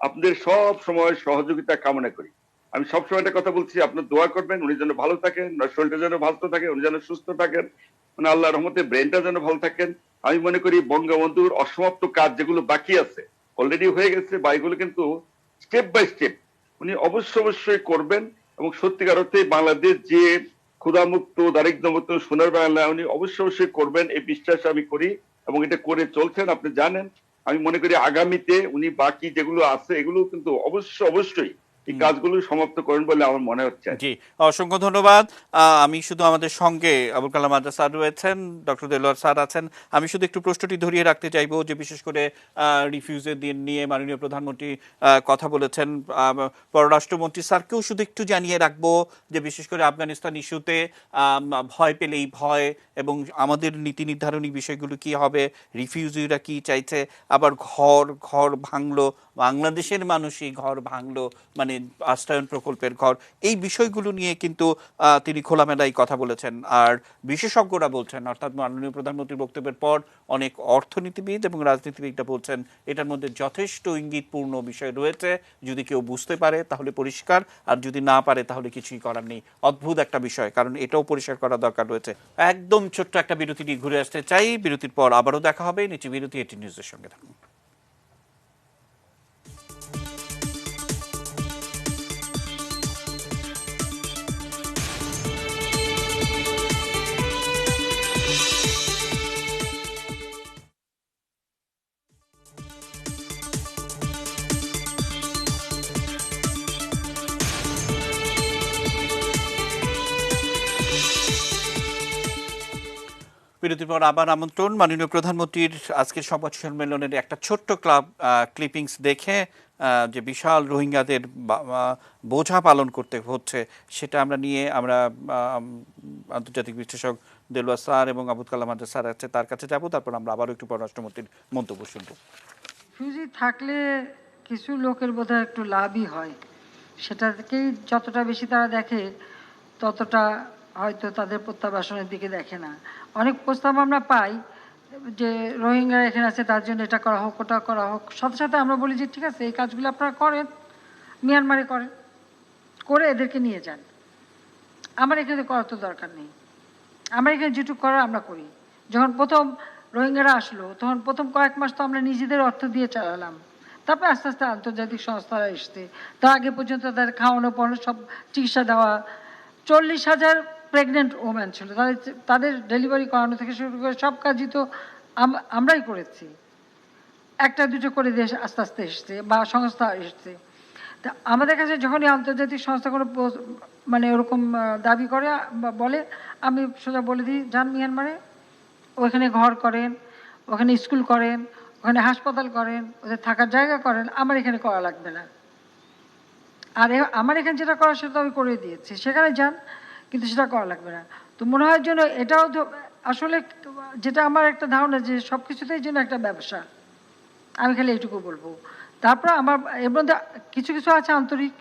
আপনাদের সব সময় সহযোগিতা কামনা করি। আমি সবসময় একটা কথা বলছি, আপনার দোয়া করবেন উনি যেন ভালো থাকেন, শরীরটা যেন ভালো থাকে, উনি যেন সুস্থ থাকেন, মানে আল্লাহর রহমতে ব্রেনটা যেন ভালো থাকেন। আমি মনে করি বঙ্গবন্ধুর অসমাপ্ত কাজ যেগুলো বাকি আছে অলরেডি হয়ে গেছে, বা এগুলো কিন্তু স্টেপ বাই স্টেপ উনি অবশ্যই করবেন। এবং সত্যিকার অর্থে বাংলাদেশ যে ক্ষুধামুক্ত, দারিদ্র্যমুক্ত সোনার বাংলা উনি অবশ্যই করবেন, এই বিশ্বাস আমি করি এবং এটা করে চলছেন। আপনি জানেন, আমি মনে করি আগামীতে উনি বাকি যেগুলো আছে এগুলো কিন্তু অবশ্যই এই কাজগুলো সমাপ্ত করেন বলে আমার মনে হচ্ছে। জি, অসংখ্য ধন্যবাদ। আমি শুধু আমাদের সঙ্গে আবুল কালাম আজাদ স্যার রয়েছেন, ডক্টর দেলোয়ার স্যার আছেন। আমি শুধু একটু প্রশ্নটি ধরিয়ে রাখতে চাইবো যে বিশেষ করে রিফিউজের দিন নিয়ে মাননীয় প্রধানমন্ত্রী কথা বলেছেন। পররাষ্ট্রমন্ত্রী স্যারকেও শুধু একটু জানিয়ে রাখবো যে বিশেষ করে আফগানিস্তান ইস্যুতে ভয় পেলেই ভয়, এবং আমাদের নীতি নির্ধারণী বিষয়গুলো কি হবে, রিফিউজিরা কি চাইছে, আবার ঘর ভাঙলো, বাংলাদেশের মানুষই ঘর ভাঙলো, মানে আশ্রয়ন প্রকল্পের ঘর, এই বিষয়গুলো নিয়ে কিন্তু তিনি খোলামেলাই কথা বলেছেন। আর বিশেষজ্ঞরা বলছেন, অর্থাৎ মাননীয় প্রধানমন্ত্রীর বক্তব্যের পর অনেক অর্থনীতিবিদ এবং রাজনীতিবিদরা বলছেন এটার মধ্যে যথেষ্ট ইঙ্গিতপূর্ণ বিষয় রয়েছে, যদি কেউ বুঝতে পারে তাহলে পরিষ্কার, আর যদি না পারে তাহলে কিছুই করার নেই। অদ্ভুত একটা বিষয়, কারণ এটাও পরিষ্কার করা দরকার রয়েছে। একদম ছোট্ট একটা বিরতি নিয়ে ঘুরে আসতে চাই, বিরতির পর আবারও দেখা হবে। নিচে বিরতি, এটি নিউজের সঙ্গে থাকুন। বিরতির পর আবার আমন্ত্রণ। মাননীয় প্রধানমন্ত্রীর আজকের সংবাদ সম্মেলনের একটা ছোট্ট ক্লিপিংস দেখে যে বিশাল রোহিঙ্গাদের বোঝা পালন করতে হচ্ছে, সেটা আমরা নিয়ে আমরা আন্তর্জাতিক বিশ্লেষক দেলোয়ার স্যার এবং আবুল কালাম আজাদ স্যার আছে তার কাছে যাব, তারপর আমরা আবারও একটু পররাষ্ট্রমন্ত্রীর মন্তব্য শুনব। রিফিউজি থাকলে কিছু লোকের বোধহয় একটু লাভই হয়, সেটাকেই যতটা বেশি তারা দেখে ততটা হয়তো তাদের প্রত্যাবাসনের দিকে দেখে না। অনেক প্রস্তাব আমরা পাই যে রোহিঙ্গারা এখানে আছে তার জন্য এটা করা হোক, ওটা করা হোক, সাথে সাথে আমরা বলি যে ঠিক আছে এই কাজগুলো আপনারা করেন, মিয়ানমারে করেন, করে এদেরকে নিয়ে যান, আমার এখানে করার তো দরকার নেই, আমরা এখানে যেটুকু করার আমরা করি। যখন প্রথম রোহিঙ্গারা আসলো তখন প্রথম কয়েক মাস তো আমরা নিজেদের অর্থ দিয়ে চালালাম, তারপরে আস্তে আস্তে আন্তর্জাতিক সংস্থারা এসছে, তার আগে পর্যন্ত তাদের খাওয়ানো পড়ানো সব চিকিৎসা দেওয়া। 40,000 প্রেগনেন্ট ওম্যান ছিল, তাদের ডেলিভারি করানো থেকে শুরু করে সব কাজই তো আমরাই করেছি। একটা দুটো করে দেশ আস্তে আস্তে এসছে বা সংস্থা এসছে। তা আমাদের কাছে যখনই আন্তর্জাতিক সংস্থা কোনো মানে ওরকম দাবি করে বা বলে, আমি সোজা বলে দিই যান মিয়ানমারে, ওখানে ঘর করেন, ওখানে স্কুল করেন, ওখানে হাসপাতাল করেন, ওদের থাকার জায়গা করেন, আমার এখানে করা লাগবে না। আর আমার এখানে যেটা করা সেটা আমি করে দিয়েছি, সেখানে যান, কিন্তু সেটা করা লাগবে না। তো মনে হয় জন্য এটাও আসলে যেটা আমার একটা ধারণা যে সব কিছুতেই যেন একটা ব্যবসা, আমি খালি এইটুকু বলবো। তারপর আমার এর মধ্যে কিছু কিছু আছে আন্তরিক,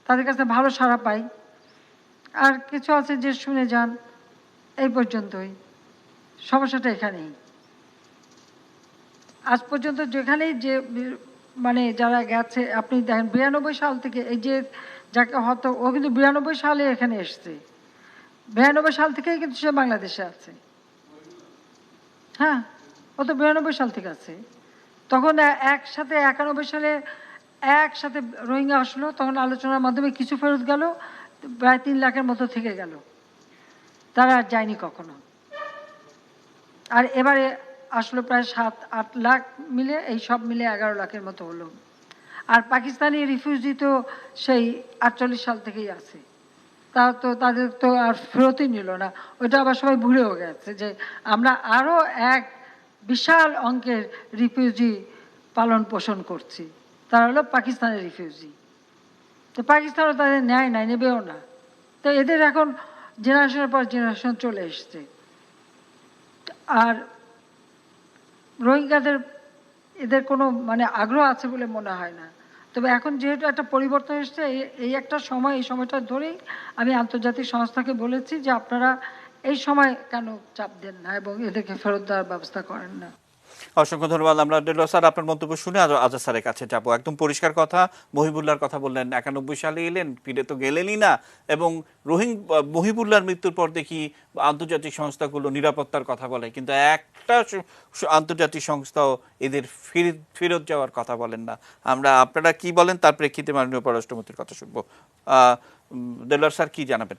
তাদের কাছে ভালো সাড়া পাই, আর কিছু আছে যে শুনে যান, এই পর্যন্তই। সমস্যাটা এখানেই। আজ পর্যন্ত যেখানেই যে মানে যারা গেছে, আপনি দেখেন 92 সাল থেকে এই যে যাকে হয়তো, ও কিন্তু 92 সালে এখানে এসছে, 92 সাল থেকেই কিন্তু সে বাংলাদেশে আছে। হ্যাঁ, ও তো 92 সাল থেকে আছে। তখন একসাথে 91 সালে একসাথে রোহিঙ্গা আসলো, তখন আলোচনার মাধ্যমে কিছু ফেরত গেল, প্রায় 3 লাখের মতো থেকে গেল, তারা আর যায়নি কখনো। আর এবারে আসলো প্রায় 7-8 লাখ মিলে, এই সব মিলে 11 লাখের মতো হলো। আর পাকিস্তানি রিফিউজি তো সেই 48 সাল থেকেই আছে, তা তো তাদের তো আর ফেরতই নিল না। ওইটা আবার সবাই ভুলেও গেছে যে আমরা আরও এক বিশাল অঙ্কের রিফিউজি পালন পোষণ করছি, তারা হলো পাকিস্তানের রিফিউজি। তো পাকিস্তানও তাদের নেয় নাই, নেবেও না। তো এদের এখন জেনারেশনের পর জেনারেশন চলে এসছে। আর রোহিঙ্গাদের এদের কোনো মানে আগ্রহ আছে বলে মনে হয় না। তবে এখন যেহেতু একটা পরিবর্তন এসছে, এই একটা সময়, এই সময়টা ধরেই আমি আন্তর্জাতিক সংস্থাকে বলেছি যে আপনারা এই সময় কেন চাপ দেন না এবং এদেরকে ফেরত দেওয়ার ব্যবস্থা করেন না। অসংখ্য ধন্যবাদ। আমরা দেলোয়ার স্যার আপনার মন্তব্য শুনে আজাদ স্যারের কাছে যাব। একদম পরিষ্কার কথা, মহিবুল্লাহর কথা বললেন, 91 সালে এলেন, ফিরে তো গেলেনই না, এবং মহিবুল্লাহর মৃত্যুর পর দেখি আন্তর্জাতিক সংস্থাগুলো নিরাপত্তার কথা বলে, কিন্তু একটা আন্তর্জাতিক সংস্থাও এদের ফেরত যাওয়ার কথা বলেন না। আপনারা কি বলেন তার প্রেক্ষিতে মাননীয় পররাষ্ট্রমন্ত্রীর কথা শুনবো। দেলোয়ার স্যার কি জানাবেন?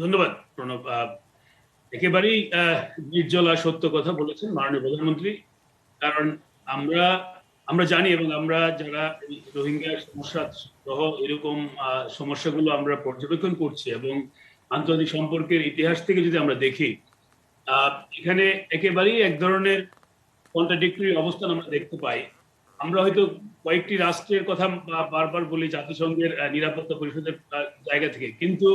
ধন্যবাদ প্রণব। একেবারেই নির্জলা সত্য কথা বলেছেন মাননীয় প্রধানমন্ত্রী। কারণ আমরা আমরা জানি, এবং আমরা যারা রোহিঙ্গা সমস্যা সহ এরকম সমস্যাগুলো আমরা পর্যবেক্ষণ করছি, এবং আন্তর্জাতিক সম্পর্কের ইতিহাস থেকে যদি আমরা দেখি, এখানে একেবারেই এক ধরনের কন্ট্রাডিক্টরি অবস্থান আমরা দেখতে পাই। আমরা হয়তো কয়েকটি রাষ্ট্রের কথা বারবার বলি জাতিসংঘের নিরাপত্তা পরিষদের জায়গা থেকে, কিন্তু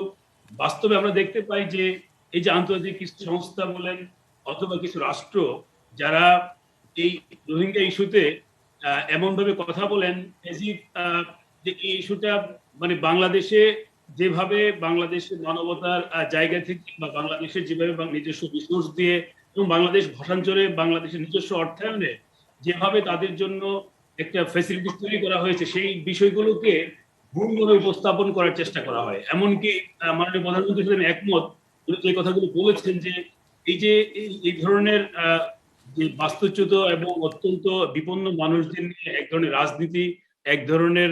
বাস্তবে আমরা দেখতে পাই যে এই যে আন্তর্জাতিক কিছু সংস্থা বলেন অথবা কিছু রাষ্ট্র যারা এই রোহিঙ্গা ইস্যুতে এমন ভাবে কথা বলেন যে এই ইস্যুটা মানে বাংলাদেশে যেভাবে বাংলাদেশের মানবতার জায়গা থেকে বা বাংলাদেশের যেভাবে নিজস্ব রিসোর্স দিয়ে এবং বাংলাদেশ ভাষাঞ্চলে বাংলাদেশের নিজস্ব অর্থায়নে যেভাবে তাদের জন্য একটা ফ্যাসিলিটি তৈরি করা হয়েছে, সেই বিষয়গুলোকে ভুলভাবে উপস্থাপন করার চেষ্টা করা হয়। এমনকি মাননীয় প্রধানমন্ত্রীর সাথে আমি একমত, উনি যে কথাগুলো বলেছেন যে এই যে এই ধরনের যে বাস্তুচ্যুত এবং অত্যন্ত বিপন্ন মানুষদের নিয়ে এক ধরনের রাজনীতি, এক ধরনের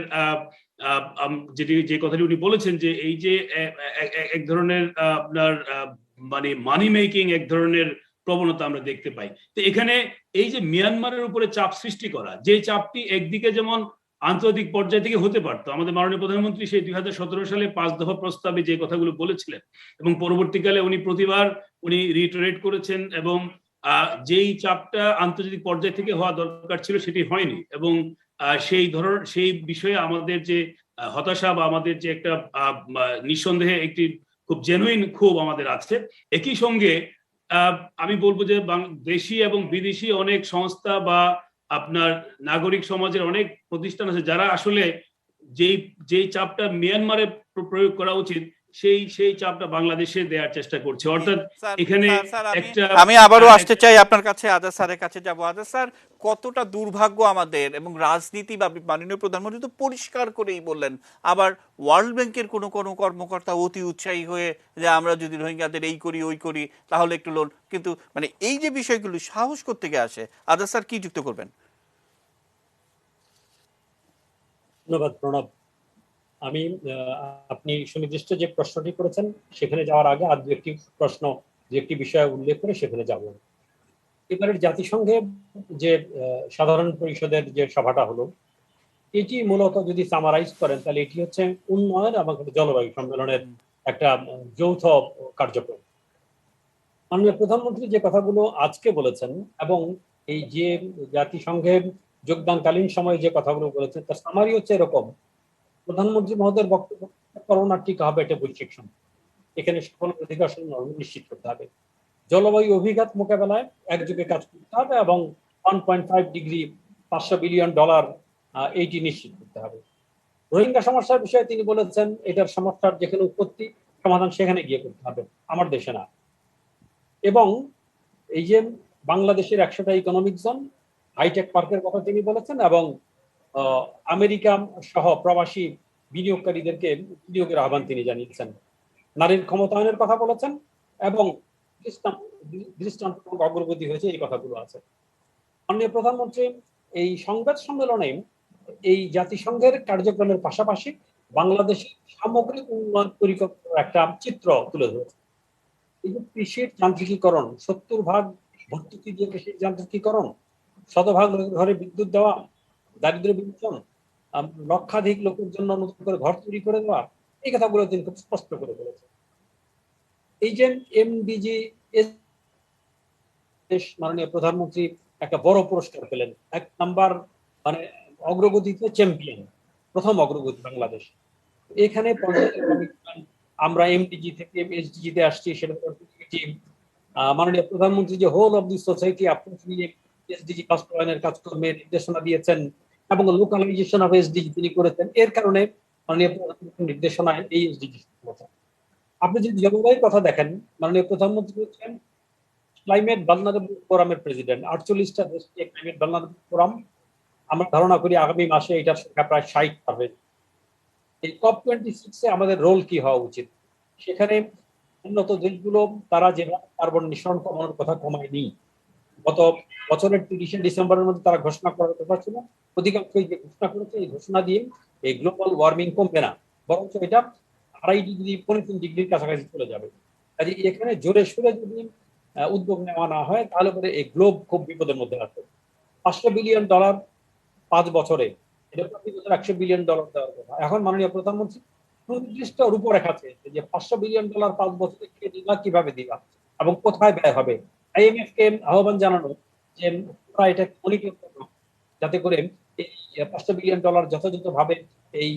যে কথাটি উনি বলেছেন যে এই যে এক ধরনের আপনার মানে মানি মেকিং এক ধরনের প্রবণতা আমরা দেখতে পাই। তো এখানে এই যে মিয়ানমারের উপরে চাপ সৃষ্টি করা, যে চাপটি একদিকে যেমন আন্তর্জাতিক পর্যায় থেকে হতে পারতো, আমাদের মাননীয় প্রধানমন্ত্রী সেই 2017 সালে 5 দফা প্রস্তাবে যে কথাগুলো বলেছিলেন এবং পরবর্তীকালে উনি প্রতিবার উনি রিটারেট করেছেন, এবং যেই চাপটা আন্তর্জাতিক পর্যায় থেকে হওয়া দরকার ছিল সেটি হয়নি, এবং সেই বিষয়ে আমাদের যে হতাশা বা আমাদের যে একটা নিঃসন্দেহে একটি খুব জেনুইন ক্ষোভ আমাদের আছে। একই সঙ্গে আমি বলবো যে দেশি এবং বিদেশি অনেক সংস্থা বা আপনার নাগরিক সমাজের অনেক প্রতিষ্ঠান আছে যারা আসলে যেই চাপটা মিয়ানমারে প্রয়োগ করা উচিত সেই চাপটা বাংলাদেশে দেওয়ার চেষ্টা করছে। অর্থাৎ এখানে আমি আবারও আসতে চাই আপনার কাছে, আজাদ স্যারের কাছে যাব। আজাদ স্যার, কতটা দুর্ভাগ্য আমাদের, এবং রাজনীতি বা মাননীয় প্রধানমন্ত্রী তো পরিষ্কার করেই বললেন, আবার ওয়ার্ল্ড ব্যাংকের কোনো কোনো কর্মকর্তা অতি উৎসাহী হয়ে যে আমরা যদি রোহিঙ্গাদের এই করি ওই করি তাহলে একটু লোন, কিন্তু মানে এই যে বিষয়গুলো সাহস করতে গিয়ে আসে। আজাদ স্যার কি যুক্ত করবেন? ধন্যবাদ প্রণব। আমি আপনি সুনির্দিষ্ট যে প্রশ্নটি করেছেন সেখানে যাওয়ার আগে আর দু একটি বিষয় উল্লেখ করে সেখানে যাব। এবারের জাতিসংঘের যে সাধারণ পরিষদের যে সভাটা হলো, এটি মূলত যদি সামারাইজ করেন তাহলে এটি হচ্ছে উন্নয়ন এবং জলবায়ু সম্মেলনের একটা যৌথ কার্যক্রম। মাননীয় প্রধানমন্ত্রী যে কথাগুলো আজকে বলেছেন এবং এই যে জাতিসংঘের যোগদানকালীন সময়ে যে কথাগুলো বলেছেন তার সামারি হচ্ছে এরকম: প্রধানমন্ত্রী মহোদয়ের বক্তব্য করোনা টিকা হবে এটা বৈশ্বিক সমস্যা, এখানে সকল অধিকার নিশ্চিত করতে হবে। জলবায়ু অভিঘাত মোকাবেলায় একযোগে কাজ করতে হবে এবং 1.5 ডিগ্রি $500 বিলিয়ন এইটি নিশ্চিত করতে হবে। রোহিঙ্গা সমস্যার বিষয়ে তিনি বলেছেন এটার সমস্যার যেখানে উৎপত্তি সমাধান সেখানে গিয়ে করতে হবে, আমার দেশে না। এবং এই যে বাংলাদেশের 100টা ইকোনমিক জোন, হাইটেক পার্কের কথা তিনি বলেছেন এবং আমেরিকা সহ প্রবাসী বিনিয়োগকারীদেরকে বিনিয়োগের আহ্বান তিনি জানিয়েছেন। নারীর ক্ষমতায়নের কথা বলেছেন এবং দৃষ্টান্তমূলক অগ্রগতি হয়েছে, এই কথাগুলো আছে। মাননীয় প্রধানমন্ত্রী এই সংবাদ সম্মেলনে এই জাতিসংঘের কার্যক্রমের পাশাপাশি বাংলাদেশের সামগ্রিক উন্নয়ন পরিকল্পনার একটা চিত্র তুলে ধরেছে। এই যে কৃষির যান্ত্রিকীকরণ, 70% ভর্তুকি দিয়ে কৃষির যান্ত্রিকীকরণ, 100% ঘরে বিদ্যুৎ দেওয়া, দারিদ্র্য বিমোচন, লক্ষাধিক লোকের জন্য নতুন করে ঘর তৈরি করে দেওয়া, এই কথাগুলো তিনি খুব স্পষ্ট করে বলেছেন। এই যে এমডিজি মাননীয় প্রধানমন্ত্রী একটা বড় পুরস্কার পেলেন, 1 নাম্বার মানে অগ্রগতিতে চ্যাম্পিয়ন, প্রথম অগ্রগতি বাংলাদেশ। এখানে আমরা এমডিজি থেকে এসডিজি তে আসছি, সেটা মাননীয় প্রধানমন্ত্রী যে whole of the society approach নিয়ে এসডিজি বাস্তবায়নের কাজকর্মের নির্দেশনা দিয়েছেন এবং লোকালাইজেশন অফ এসডিজি তিনি করেছেন, এর কারণে মাননীয় প্রধানমন্ত্রীর নির্দেশনায় এই এসডিজি। আপনি যদি জলবায়ুর কথা দেখেন, মাননীয় প্রধানমন্ত্রী হচ্ছেন ক্লাইমেট ভালনারেবল ফোরামের প্রেসিডেন্ট। 48টা দেশ নিয়ে ক্লাইমেট ভালনারেবল ফোরাম, আমরা ধারণা করি আগামী মাসে এটার সংখ্যা প্রায় 60 পাবে। এই COP26 আমাদের রোল কি হওয়া উচিত? সেখানে উন্নত দেশগুলো তারা যেভাবে কার্বন নিঃসরণ কমানোর কথা কমায়নি, গত বছরের 30 ডিসেম্বরের মধ্যে তারা ঘোষণা করার কথা ছিল, অধিকাংশই যে ঘোষণা করেছে এই ঘোষণা দিয়ে এই গ্লোবাল ওয়ার্মিং কমবে না, বরঞ্চ এটা 2.5 ডিগ্রি 3 ডিগ্রির কাছাকাছি চলে যাবে। কাজে এখানে জোরে সোরে যদি উদ্যোগ নেওয়া না হয় তাহলে পরে এই গ্লোব খুব বিপদের মধ্যে আছে। $500 বিলিয়ন 5 বছরে, এটা প্রতি বছর $100 বিলিয়ন দেওয়ার কথা। এখন মাননীয় প্রধানমন্ত্রী সুনির্দিষ্ট রূপরেখা চেয়েছে যে $500 বিলিয়ন 5 বছরে কে দিবা, কিভাবে দিবা এবং কোথায় ব্যয় হবে। IMF কে আহ্বান জানানো যে এটা মনিটর করো যাতে করে এই $500 বিলিয়ন যথাযথভাবে এই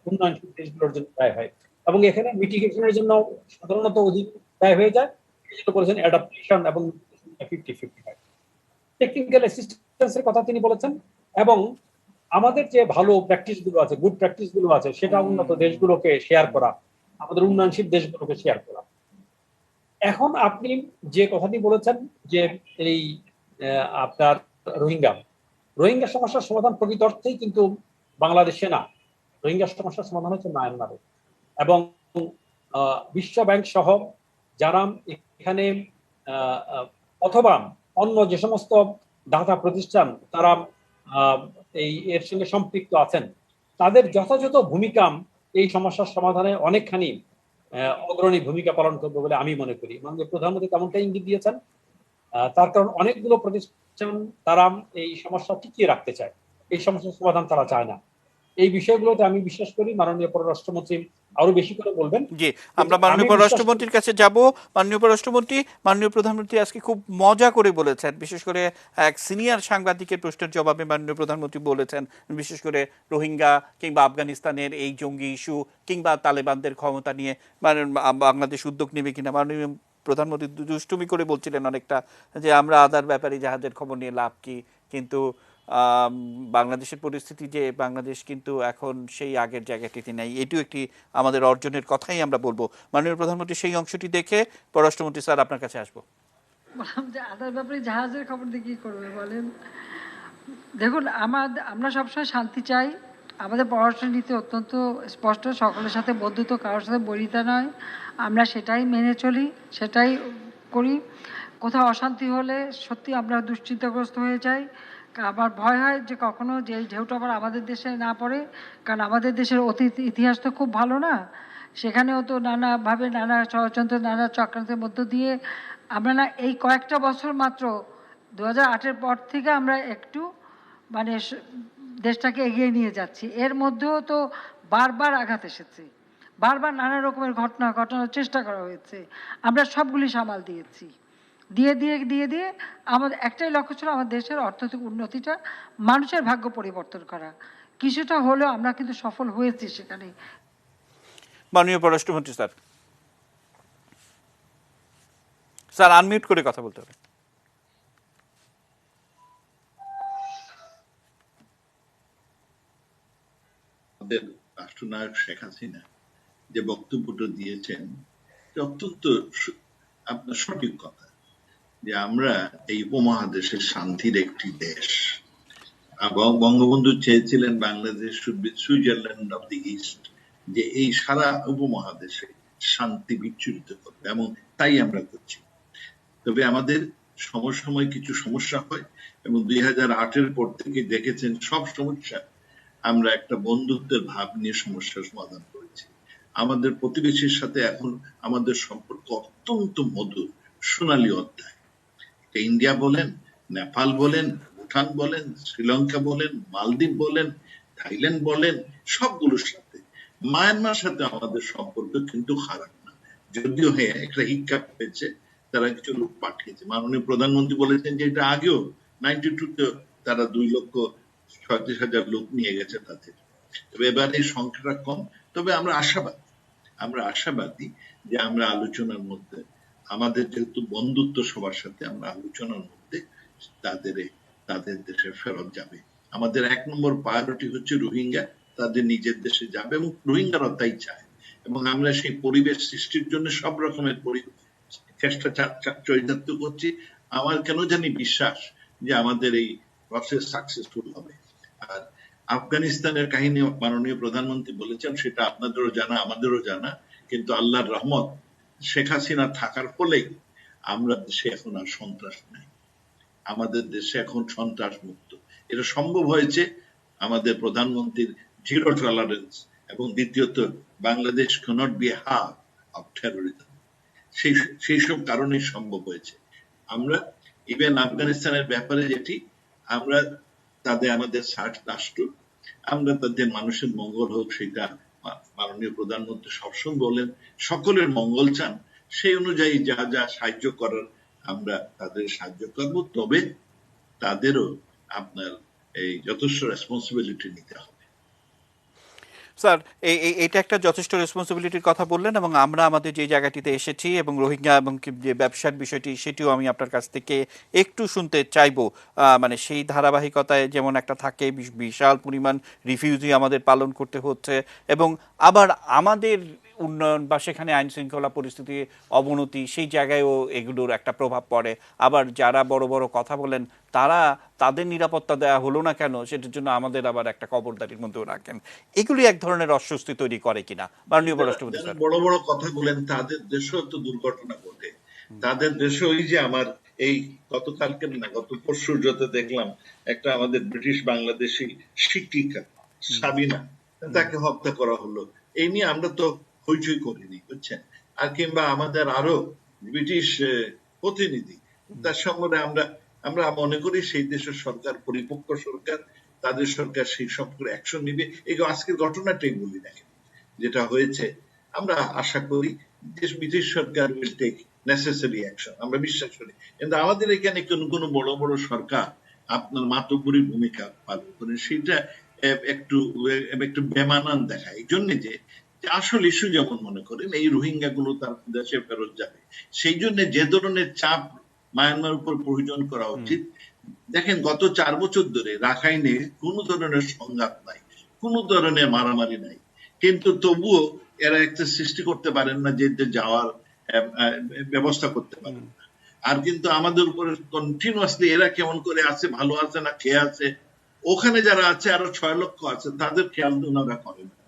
উন্নয়নশীল দেশগুলোর জন্য ব্যয় হয় এবং এখানে মিটিগেশনের জন্য সাধারণত অধিক ব্যয় হয়ে যায়। করেছেন অ্যাডাপ্টেশন এবং 50-50 টেকনিক্যাল অ্যাসিস্ট্যান্সের কথা তিনি বলেছেন এবং আমাদের যে ভালো প্র্যাকটিস গুলো আছে, গুড প্র্যাকটিস গুলো আছে, সেটা উন্নত দেশগুলোকে শেয়ার করা, আমাদের উন্নয়নশীল দেশগুলোকে শেয়ার করা। এখন আপনি যে কথাটি বলেছেন যে এই আপনার রোহিঙ্গা সমস্যার সমাধান প্রকৃত অর্থেই কিন্তু বাংলাদেশে না, রোহিঙ্গা সমস্যার সমাধান হচ্ছে মায়ানমারে এবং বিশ্ব ব্যাংক সহ যারা এখানে অথবা অন্য যে সমস্ত দাতা প্রতিষ্ঠান তারা এই এর সঙ্গে সম্পৃক্ত আছেন, তাদের যথাযথ ভূমিকা এই সমস্যার সমাধানে অনেকখানি অগ্রণী ভূমিকা পালন করবে বলে আমি মনে করি। মাননীয় প্রধানমন্ত্রী তেমনটা ইঙ্গিত দিয়েছেন। তার কারণ অনেকগুলো প্রতিষ্ঠান তারা এই সমস্যা টিকিয়ে রাখতে চায়, এই সমস্যার সমাধান তারা চায় না। এই বিষয়গুলোতে আমি বিশ্বাস করি মাননীয় পররাষ্ট্রমন্ত্রী আরো বেশি করে বলবেন। জি, আমরা মাননীয় পররাষ্ট্রমন্ত্রীর কাছে যাব। মাননীয় পররাষ্ট্রমন্ত্রী, মাননীয় প্রধানমন্ত্রী আজকে খুব মজা করে বলেছেন, বিশেষ করে এক সিনিয়র সাংবাদিকের প্রশ্নের জবাবে মাননীয় প্রধানমন্ত্রী বলেছেন, বিশেষ করে রোহিঙ্গা কিংবা আফগানিস্তানের এই জঙ্গি ইস্যু কিংবা তালেবানদের ক্ষমতা নিয়ে বাংলাদেশ উদ্যোগ নেবে কিনা। মাননীয় প্রধানমন্ত্রী দুষ্টুমি করে বলছিলেন অনেকটা যে আমরা আদার ব্যাপারে জাহাজের খবর নিয়ে লাভ কি, কিন্তু বাংলাদেশের পরিস্থিতি যে বাংলাদেশ কিন্তু এখন সেই আগের জায়গাটিতে নেই, এটিও একটি আমাদের অর্জনের কথাই আমরা বলবো। মাননীয় প্রধানমন্ত্রী সেই অংশটি দেখে পররাষ্ট্রমন্ত্রী স্যার আপনার কাছে আসবো। বললাম যে আদার ব্যাপারে জাহাজের খবর দিয়ে কি করবে বলেন। দেখুন, আমরা সবসময় শান্তি চাই, আমাদের পররাষ্ট্র নীতি অত্যন্ত স্পষ্ট, সকলের সাথে বন্ধুত্ব, কারোর সাথে বৈরিতা নয়, আমরা সেটাই মেনে চলি, সেটাই করি। কোথাও অশান্তি হলে সত্যি আমরা দুশ্চিন্তাগ্রস্ত হয়ে যাই। আমার ভয় হয় যে কখনো যে ঢেউটা আবার আমাদের দেশে না পড়ে, কারণ আমাদের দেশের অতীত ইতিহাস তো খুব ভালো না, সেখানেও তো নানাভাবে নানা ষড়যন্ত্র, নানা চক্রান্তের মধ্য দিয়ে আমরা না এই কয়েকটা বছর মাত্র 2008-এর পর থেকে আমরা একটু মানে দেশটাকে এগিয়ে নিয়ে যাচ্ছি। এর মধ্যেও তো বারবার আঘাত এসেছে, বারবার নানা রকমের ঘটনা ঘটানোর চেষ্টা করা হয়েছে, আমরা সবগুলি সামাল দিয়েছি। দিয়ে দিয়ে দিয়ে দিয়ে আমাদের একটাই লক্ষ্য ছিল আমার দেশের অর্থনৈতিক উন্নতিটা, মানুষের ভাগ্য পরিবর্তন করা। কিছুটা হলেও আমরা কিন্তু সফল হয়েছি সেখানে। মাননীয় পররাষ্ট্রমন্ত্রী স্যার। স্যার আনমিউট করে কথা বলতে হবে। আমাদের রাষ্ট্রনায়ক শেখ হাসিনা যে বক্তব্যটা দিয়েছেন অত্যন্ত আপনার সঠিক কথা, যে আমরা এই উপমহাদেশের শান্তির একটি দেশ, এবং বঙ্গবন্ধু চেয়েছিলেন Bangladesh should be Switzerland of the east, যে এই সারা উপমহাদেশে শান্তি বিচ্ছুরিত করবে, এবং তাই আমরা করছি। তবে আমাদের সময় কিছু সমস্যা হয়, এবং 2008-এর পর থেকে দেখেছেন সব সমস্যা আমরা একটা বন্ধুত্বের ভাব নিয়ে সমস্যার সমাধান করেছি। আমাদের প্রতিবেশীর সাথে এখন আমাদের সম্পর্ক অত্যন্ত মধুর, সোনালী অধ্যায়। ইন্ডিয়া বলেন, নেপাল বলেন, ভুটান বলেন, শ্রীলঙ্কা বলেন, মালদ্বীপ বলেন, থাইল্যান্ড বলেন, সবগুলোর সাথে। মায়ানমার সাথে আমাদের সম্পর্ক কিন্তু খারাপ না, যদিও হ্যাঁ একটা হিক্কাপ হয়েছে, তারা কিছু লোক পাঠিয়েছে। মাননীয় প্রধানমন্ত্রী বলেছেন যে এটা আগেও 92-তে তারা 2,37,000 লোক নিয়ে গেছে তাদের। তবে এবার এই সংখ্যাটা কম, তবে আমরা আশাবাদী যে আমরা আলোচনার মধ্যে, আমাদের যেহেতু বন্ধুত্ব সবার সাথে, আমরা আলোচনার মধ্যে তাদের দেশে ফেরত যাবে। আমাদের 1 নম্বর প্রায়োরিটি হচ্ছে রোহিঙ্গা, তাদের নিজের দেশে যাবে, এবং রোহিঙ্গারা তাই চায়, এবং আমরা সেই পরিবেশ সৃষ্টির জন্য সব রকমের চেষ্টা চরিতার্থ করছি। আমার কেন জানি বিশ্বাস যে আমাদের এই প্রসেস সাকসেসফুল হবে। আর আফগানিস্তানের কাহিনী মাননীয় প্রধানমন্ত্রী বলেছেন, সেটা আপনাদেরও জানা, আমাদেরও জানা, কিন্তু আল্লাহর রহমত শেখ হাসিনা থাকার ফলেই আমরা দেশে এখন আর সন্ত্রাস নাই, আমাদের দেশে এখন সন্ত্রাস মুক্ত। এটা সম্ভব হয়েছে আমাদের প্রধানমন্ত্রীর জিরো টলারেন্স, এবং দ্বিতীয়ত Bangladesh cannot be a hub of terrorism, সেই সব কারণে সম্ভব হয়েছে। আমরা ইভেন আফগানিস্তানের ব্যাপারে যেটি, আমরা আমাদের রাষ্ট্র, আমরা তাদের মানুষের মঙ্গল হোক, সেটা মাননীয় প্রধানমন্ত্রী সবসময় বলেন, সকলের মঙ্গল চান, সেই অনুযায়ী যা যা সাহায্য করার আমরা তাদের সাহায্য করব। তবে তাদেরও আপনার এই যথেষ্ট রেসপন্সিবিলিটি নিতে হবে। স্যার এটা একটা যথেষ্ট রেসপন্সিবিলিটির কথা বললেন, এবং আমরা আমাদের যে জায়গাটিতে এসেছি এবং রোহিঙ্গা এবং যে ব্যবসার বিষয়টি, সেটিও আমি আপনার কাছ থেকে একটু শুনতে চাইবো। মানে সেই ধারাবাহিকতায় যেমন একটা থাকে, বিশাল পরিমাণ রিফিউজি আমাদের পালন করতে হচ্ছে, এবং আবার আমাদের উন্নয়ন বা সেখানে আইন শৃঙ্খলা পরিস্থিতি অবনতি, সেই জায়গায়ও এগুলোর একটা প্রভাব পড়ে। আবার যারা বড় বড় কথা বলেন, তাদের নিরাপত্তা দেওয়া হলো না কেন, সেটার জন্য আমাদের আবার একটা কবরদারির মধ্যেও রাখেন। এগুলি এক ধরনের অস্বস্তি তৈরি করে কিনা? মাননীয় পররাষ্ট্রমন্ত্রী স্যার। বড় বড় কথা বলেন, তাদের দেশেও তো দুর্ঘটনা ঘটে। তাদের দেশে ওই যে আমার এই গত পরশু যতে দেখলাম, একটা আমাদের ব্রিটিশ বাংলাদেশি শিক্ষিকা সাবিনা, তাকে হত্যা করা হলো। এই নিয়ে আমরা তো হইচই করিনি, বুঝছেন। আর কিংবা আমাদের আরো ব্রিটিশ প্রতিনিধি, তার সঙ্গে আমরা মনে করি সেই দেশের সরকার পরিপক্ক সরকার, তাদের সরকার সেই সব করে অ্যাকশন নিবে। এই আজকের ঘটনাটাই বলি, দেখেন যেটা হয়েছে, আমরা আশা করি যে ব্রিটিশ সরকার উইল টেক নেসেসারি অ্যাকশন, আমরা বিশ্বাস করি। কিন্তু আমাদের এখানে কোনো বড় বড় সরকার আপনার মাতব্বরী ভূমিকা পালন করেন, সেটা একটু বেমানান দেখায়। এই জন্য যে আসল ইস্যু যেমন মনে করেন এই রোহিঙ্গা গুলো তার দেশে ফেরত যাবে, সেই জন্য যে ধরনের চাপ মায়ানমার উপর প্রয়োজন করা উচিত। দেখেন গত 4 বছর ধরে রাখাইনে কোন ধরনের সংঘাত নাই, কোন ধরনের মারামারি নাই, কিন্তু তবুও এরা একটা সৃষ্টি করতে পারেন না, যে যাওয়ার ব্যবস্থা করতে পারেন না। আর কিন্তু আমাদের উপরে কন্টিনিউয়াসলি এরা কেমন করে আছে, ভালো আছে না খেয়ে আছে, ওখানে যারা আছে আরো 6 লক্ষ আছে, তাদের খেয়াল ওনারা করেন না।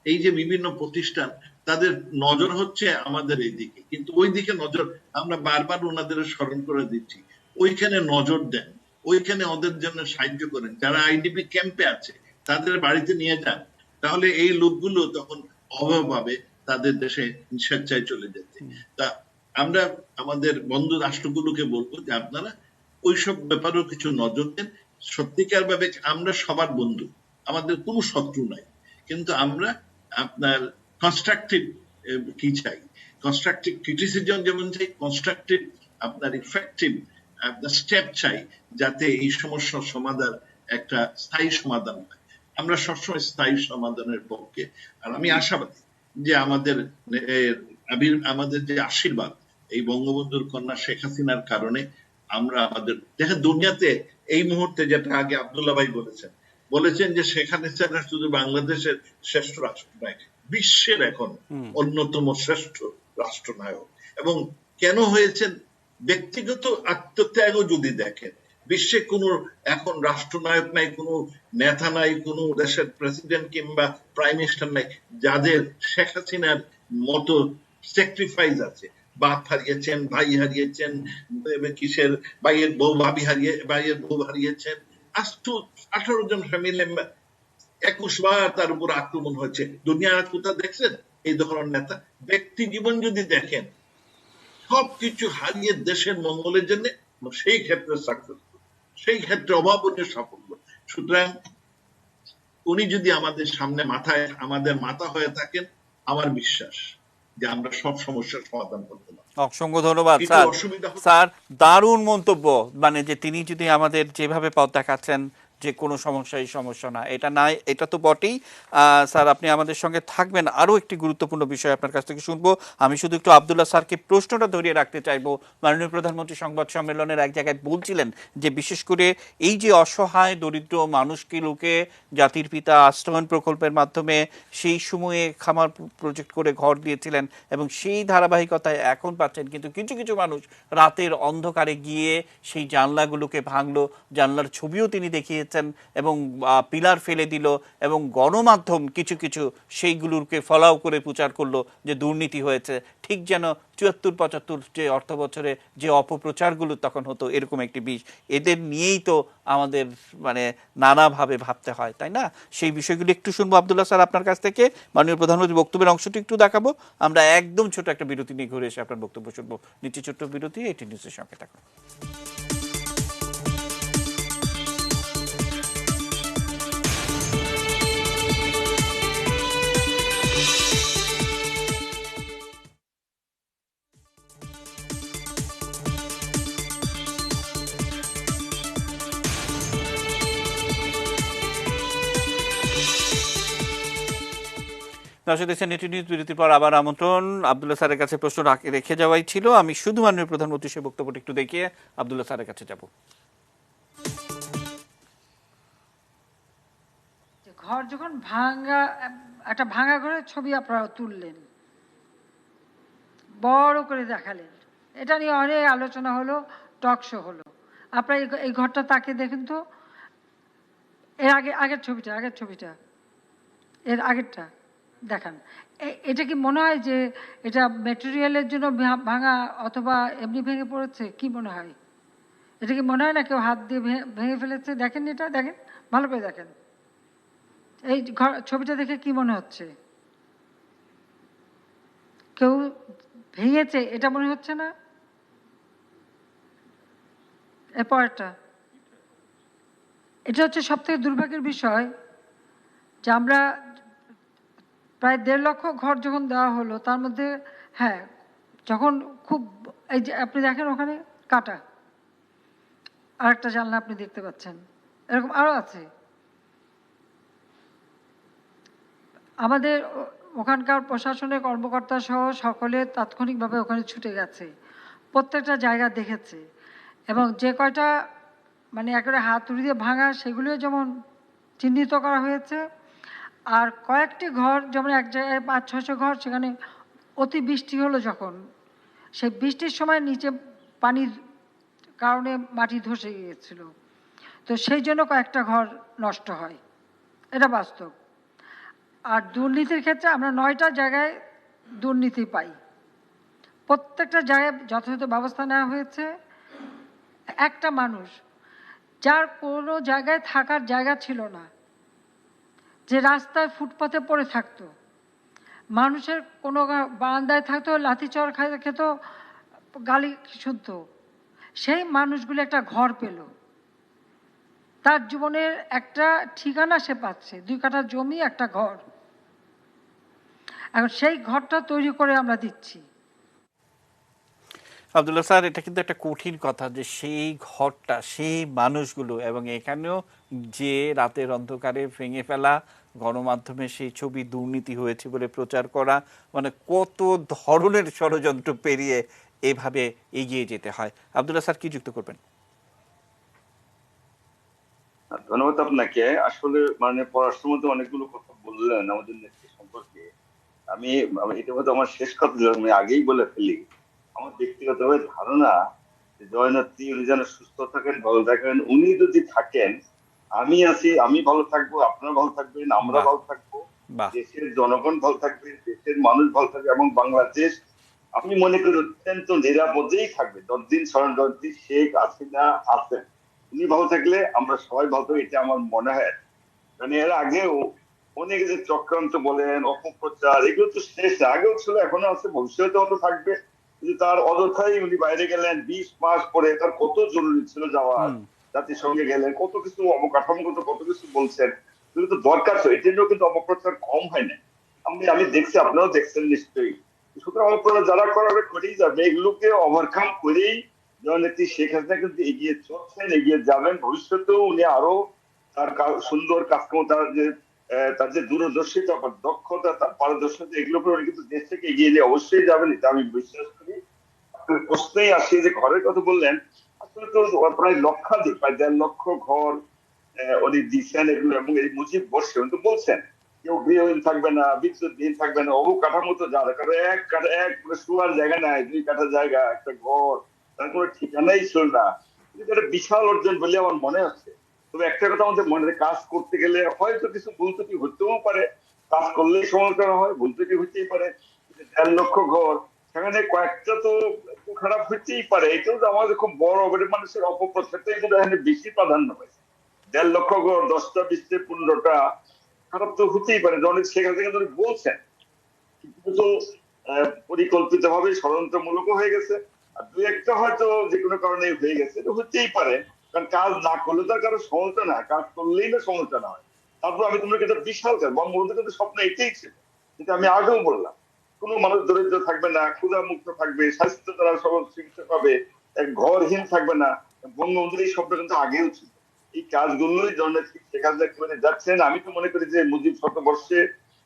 এই যে বিভিন্ন প্রতিষ্ঠান, তাদের নজর হচ্ছে আমাদের এই দিকে, কিন্তু ওই দিকে নজর আমরা বারবার ওনাদের স্মরণ করে দিচ্ছি, ওইখানে নজর দেন, ওইখানে ওদের জন্য সাহায্য করেন। যারা আইডিপি ক্যাম্পে আছে তাদের বাড়িতে নিয়ে যান, তাহলে এই লোকগুলো তখন অভাব পাবে তাদের দেশে স্বেচ্ছায় চলে যেতে। তা আমরা আমাদের বন্ধু রাষ্ট্রগুলোকে বলবো যে আপনারা ওইসব ব্যাপারেও কিছু নজর দেন। সত্যিকার ভাবে আমরা সবার বন্ধু, আমাদের কোনো শত্রু নাই, কিন্তু আমরা আপনার কনস্ট্রাকটিভ কি চাই, কনস্ট্রাকটিভ ক্রিটিসিজম যেমন চাই, কনস্ট্রাকটিভ আপনার ইফেক্টিভ আপনার স্টেপ চাই, যাতে এই সমস্যার সমাধান একটা স্থায়ী সমাধান হয়। আমরা সবসময় স্থায়ী সমাধানের পক্ষে। আর আমি আশাবাদী যে আমাদের যে আশীর্বাদ এই বঙ্গবন্ধুর কন্যা শেখ হাসিনার কারণে আমরা আমাদের দেখেন দুনিয়াতে এই মুহূর্তে, যেটা আগে আব্দুল্লাহ ভাই বলেছেন যে শেখ হাসিনা শুধু বাংলাদেশের শ্রেষ্ঠ রাষ্ট্রনায়ক, বিশ্বের এখন অন্যতম শ্রেষ্ঠ রাষ্ট্রনায়ক। এবং কেন হয়েছেন, ব্যক্তিগত আত্মত্যাগও যদি দেখেন, বিশ্বে কোনো এখন রাষ্ট্রনায়ক নাই, কোনো নেতা নাই, কোনো দেশের প্রেসিডেন্ট কিংবা প্রাইম মিনিস্টার নাই যাদের শেখ হাসিনার মতো স্যাক্রিফাইস আছে। বাপ হারিয়েছেন, ভাই হারিয়েছেন, কিসের ভাইয়ের বউ হারিয়েছেন, আজ 18 জন ফ্যামিলি মেম্বার, 21 বার তার উপর আক্রমণ হয়েছে। দুনিয়া কোথাও দেখছেন এই ধরনের নেতা? ব্যক্তি জীবন যদি দেখেন, সবকিছু হারিয়ে দেশের মঙ্গলের জন্য, সেই ক্ষেত্রে সাকসেসফুল, সেই ক্ষেত্রে অভাবনীয় সাফল্য। সুতরাং উনি যদি আমাদের সামনে আমাদের মাথা হয়ে থাকেন, আমার বিশ্বাস যে আমরা সব সমস্যার সমাধান করতে পারবো। অসংখ্য ধন্যবাদ স্যার। স্যার, দারুণ মন্তব্য। মানে যে তিনি যদি আমাদের যেভাবে পথ দেখাচ্ছেন যে কোনো সমস্যা না, এটা নাই, এটা তো বটেই। স্যার, আপনি আমাদের সঙ্গে থাকবেন, আরও একটি গুরুত্বপূর্ণ বিষয় আপনার কাছ থেকে শুনবো। আমি শুধু একটু আব্দুল্লাহ স্যারকে প্রশ্নটা ধরিয়ে রাখতে চাইবো। মাননীয় প্রধানমন্ত্রী সংবাদ সম্মেলনের এক জায়গায় বলছিলেন যে বিশেষ করে এই যে অসহায় দরিদ্র মানুষগুলোকে জাতির পিতা আশ্রয়ণ প্রকল্পের মাধ্যমে সেই সময়ে খামার প্রজেক্ট করে ঘর দিয়েছিলেন এবং সেই ধারাবাহিকতায় এখন পাচ্ছেন, কিন্তু কিছু কিছু মানুষ রাতের অন্ধকারে গিয়ে সেই জানলাগুলোকে ভাঙলো, জানলার ছবিও তিনি দেখিয়েছেন এবং পিলার ফেলে দিল, এবং গণমাধ্যম কিছু কিছু সেইগুলোকে ফলাও করে প্রচার করলো যে দুর্নীতি হয়েছে, ঠিক যেন 74-75 যে অর্থ বছরে যে অপপ্রচারগুলো তখন হতো, এরকম একটি বিষ। এদের নিয়েই তো আমাদের মানে নানাভাবে ভাবতে হয়, তাই না? সেই বিষয়গুলো একটু শুনবো আব্দুল্লাহ স্যার আপনার কাছ থেকে। মাননীয় প্রধানমন্ত্রী বক্তব্যের অংশটি একটু দেখাবো। আমরা একদম ছোট একটা বিরতি নিয়ে ঘুরে এসে আপনার বক্তব্য শুনবো। নিচে ছোট্ট বিরতি, এটি নিউজের সঙ্গে থাকুন। বিরতির পর আবার আমন্ত্রণ। আব্দুল্লাহ স্যারের কাছে প্রশ্ন রেখে যাওয়াই ছিল। আমি শুধু মাননীয় প্রধানমন্ত্রী সেই বক্তব্যটি একটু দেখিয়ে আব্দুল্লাহ স্যারের কাছে যাব। ঘর যখন একটা ভাঙা ঘরের ছবি আপনারা তুললেন, বড় করে দেখালেন, এটা নিয়ে অনেক আলোচনা হলো, টক শো হলো। আপনারা এই ঘরটা তাকে দেখেন তো, এর আগের ছবিটা এর আগেরটা দেখান। এটা কি মনে হয় যে এটা ম্যাটেরিয়ালের জন্য ভাঙা অথবা এমনি ভেঙে পড়েছে? কি মনে হয়? এটা কি মনে হয় না কেউ হাত দিয়ে ভেঙে ফেলেছে? দেখেন, এটা দেখেন, ভালো করে দেখেন। এই ছবিটা দেখে কি মনে হচ্ছে? কেউ ভেঙেছে এটা মনে হচ্ছে না? এরপরটা, এটা হচ্ছে সব থেকে দুর্ভাগ্যের বিষয় যে আমরা প্রায় 1.5 লক্ষ ঘর যখন দেওয়া হলো, তার মধ্যে হ্যাঁ, যখন খুব এই যে আপনি দেখেন ওখানে কাটা আরেকটা জানলা আপনি দেখতে পাচ্ছেন, এরকম আরো আছে। আমাদের ওখানকার প্রশাসনের কর্মকর্তা সহ সকলে তাৎক্ষণিকভাবে ওখানে ছুটে গেছে, প্রত্যেকটা জায়গা দেখেছে, এবং যে কয়টা মানে একেবারে হাতুড়ি দিয়ে ভাঙা সেগুলিও যেমন চিহ্নিত করা হয়েছে, আর কয়েকটি ঘর যেমন এক জায়গায় 500-600 ঘর, সেখানে অতি বৃষ্টি হলো যখন, সেই বৃষ্টির সময় নিচে পানির কারণে মাটি ধসে গিয়েছিল, তো সেই জন্য কয়েকটা ঘর নষ্ট হয়, এটা বাস্তব। আর দুর্নীতির ক্ষেত্রে আমরা 9টা জায়গায় দুর্নীতি পাই, প্রত্যেকটা জায়গায় যথাযথ ব্যবস্থা নেওয়া হয়েছে। একটা মানুষ যার কোনো জায়গায় থাকার জায়গা ছিল না, যে রাস্তায় ফুটপাতে পড়ে থাকতো, মানুষের কোনো বারান্দায় থাকতো, লাঠিচড় খেত, গালি শুনত, সেই মানুষগুলো একটা ঘর পেল, তার জীবনের একটা ঠিকানা সে পাচ্ছে, 2 কাঠা জমি, একটা ঘর। এখন সেই ঘরটা তৈরি করে আমরা দিচ্ছি। আব্দুল্লাহ স্যার, এটা কিন্তু একটা কঠিন কথা যে সেই ঘরটা, সেই মানুষগুলো, এবং এখানেও যে রাতের অন্ধকারে ভেঙে ফেলা, গণমাধ্যমে সেই ছবি দুর্নীতি হয়েছে বলে প্রচার করা, মানে কত ধরনের ষড়যন্ত্র পেরিয়ে এভাবে এগিয়ে যেতে হয়। আব্দুল্লাহ স্যার কি যুক্ত করবেন? ধন্যবাদ আপনাকে। আসলে মানে পররাষ্ট্রমন্ত্রী অনেকগুলো কথা বললেন আমাদের নেত্রী সম্পর্কে। আমি এটা হয়তো আমার শেষ কথা ছিল, আমি আগেই বলে ফেলি। আমার ব্যক্তিগতভাবে ধারণা যে জয়নেত্রী উনি যেন সুস্থ থাকেন, ভালো থাকেন। উনি যদি থাকেন, আমি আছি, আমি ভালো থাকবো, আপনারা ভালো থাকবেন, আমরা বাহ, ভালো থাকবো, বাহ। দেশের জনগণ ভালো থাকবে, দেশের মানুষ ভালো থাকবে, এবং বাংলাদেশ আমি মনে করি অত্যন্ত নিরাপদেই থাকবে যতদিন যতদিন শেখ হাসিনা আছেন। উনি ভালো থাকলে আমরা সবাই ভালো থাকবো, এটা আমার মনে হয়। মানে এর আগেও অনেক যে চক্রান্ত বলেন, অপপ্রচার, এগুলো তো শেষ না। আগেও ছিল, এখনো আছে, ভবিষ্যতে হয়তো থাকবে। কিন্তু তার অযথাই উনি বাইরে গেলেন 20 মাস পরে, তার কত জরুরি ছিল যাওয়ার, হুম। জাতিসংঘে গেলেন, কত কিছু অবকাঠামোগত কত কিছু বলছেন, কিন্তু তো দরকার তো, এর জন্য কিন্তু অপপ্রচার কম হয় না। আমি দেখছি, আপনারাও দেখছেন নিশ্চয়ই। সুতরাং অপপ্রচার যারা করাবে করেই যাবে, এগুলোকে ওভারকাম করেই জননেত্রী শেখ হাসিনা কিন্তু এগিয়ে চলছেন, এগিয়ে যাবেন। ভবিষ্যতেও উনি আরো তার সুন্দর কাজকর্ম, তার যে দূরদর্শিতা বা দক্ষতা, তার পারদর্শিতা, এগুলো করে উনি কিন্তু দেশ থেকে এগিয়ে নিয়ে অবশ্যই যাবেন, এটা আমি বিশ্বাস করি। আপনার প্রশ্নেই আসি যে ঘরের কথা বললেন, আসলে তো প্রায় লক্ষাধিক, প্রায় 1.5 লক্ষ ঘর উনি দিচ্ছেন এগুলো, এবং এই মুজিব বর্ষে উনি তো বলছেন কেউ গৃহহীন থাকবে না, বিদ্যুৎহীন থাকবে না, অবকাঠামো তো যা, কারণ এক শোয়ার জায়গা নাই, 2 কাঠা জায়গা, একটা ঘর, তার কোনো ঠিকানাই ছিল না। কিন্তু এটা বিশাল অর্জন বলে আমার মনে হচ্ছে। তবে একটা কথা আমাদের মনে হয়, কাজ করতে গেলে হয়তো কিছু ভুল ত্রুটি হতেও পারে, কাজ করলেই সমালোচনা হয়, ভুল ত্রুটি হতেই পারে। 1.5 লক্ষ ঘর, সেখানে কয়েকটা তো একটু খারাপ হতেই পারে, এটাও তো আমাদের খুব বড়, মানে মানুষের অপপ্রচারটাই কিন্তু এখানে বেশি প্রাধান্য পাইছে। 1.5 লক্ষ ঘর, 10টা 20টা 15টা খারাপ তো হতেই পারে, অনেক সেখান থেকে উনি বলছেন, কিন্তু পরিকল্পিত ভাবে ষড়যন্ত্রমূলক হয়ে গেছে। আর 2-একটা হয়তো যে কোনো কারণে হয়ে গেছে, এটা হতেই পারে। কারণ কাজ না করলে তার কারো সমালোচনা, কাজ করলেই না সমালোচনা হয়। তারপর আমি তোমাকে একটা বিশাল কাজ, বঙ্গবন্ধু কিন্তু স্বপ্ন এটাই ছিল, যেটা আমি আগেও বললাম, কোনো মানুষ দরিদ্র থাকবে না, ক্ষুধা মুক্ত থাকবে, স্বাস্থ্য দ্বারা সবল চিকিৎসা পাবে, এক ঘরহীন থাকবে না। বঙ্গবন্ধুর এই স্বপ্ন কিন্তু আগেও ছিল। এই কাজগুলোই জননেত্রী শেখ হাসিনা করে যাচ্ছেন। আমি তো মনে করি যে মুজিব শতবর্ষে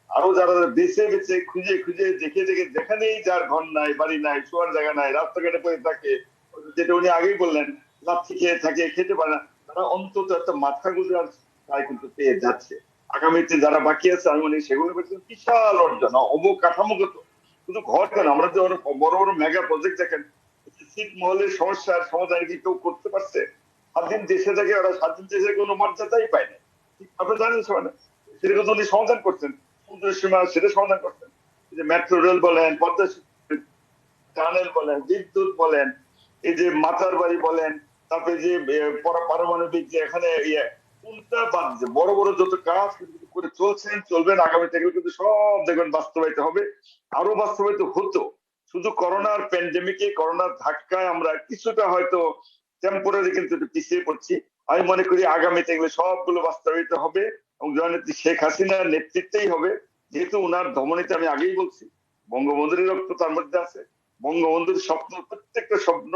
আরো যারা বেছে বেছে খুঁজে খুঁজে দেখে দেখে, যেখানেই যার ঘর নাই, বাড়ি নাই, শোয়ার জায়গা নাই, রাস্তাঘাটে পড়ে থাকে, যেটা উনি আগেই বললেন, লাথি খেয়ে থাকে, খেতে পারে না, তারা অন্তত একটা মাথা গুজার তাই কিন্তু পেয়ে যাচ্ছে। আগামীতে যারা বাকি আছে, আমি মনে করি সেগুলো করছে বিশাল অর্জন অবকাঠামোগত। শুধু ঘর কেন, আমরা যে বড় বড় মেগা প্রজেক্ট দেখেন, শীত মহলের সমস্যার সমাধান কি কেউ করতে পারছে? স্বাধীন দেশে থেকে ওরা স্বাধীন দেশের কোনো মর্যাদাই পায় না। আপনারা জানেন সবাই, সেটা কিন্তু উনি সমাধান করছেন, সমুদ্রের সীমা সেটা সমাধান করছেন। যে মেট্রো রেল বলেন, পদ্মা টানেল বলেন, বিদ্যুৎ বলেন, এই যে মাতার বাড়ি বলেন, তারপরে যে পারমাণবিক যে এখানে কোনটা বাদ, যে বড় বড় যত কাজ কিন্তু করে চলছেন, চলবেন, আগামী থেকে কিন্তু সব দেখবেন বাস্তবায়িত হবে, আরো বাস্তবায়িত হতো। শুধু করোনার প্যান্ডেমিকে, করোনার ধাক্কায় আমরা কিছুটা হয়তো টেম্পোরারি কিন্তু একটু পিছিয়ে পড়ছি। আমি মনে করি আগামীতে এগুলো সবগুলো বাস্তবায়িত হবে, এবং জননেত্রী শেখ হাসিনার নেতৃত্বেই হবে। যেহেতু উনার ধমনীতে আমি আগেই বলছি, বঙ্গবন্ধুর রক্ত তার মধ্যে আছে, বঙ্গবন্ধুর স্বপ্ন, প্রত্যেকটা স্বপ্ন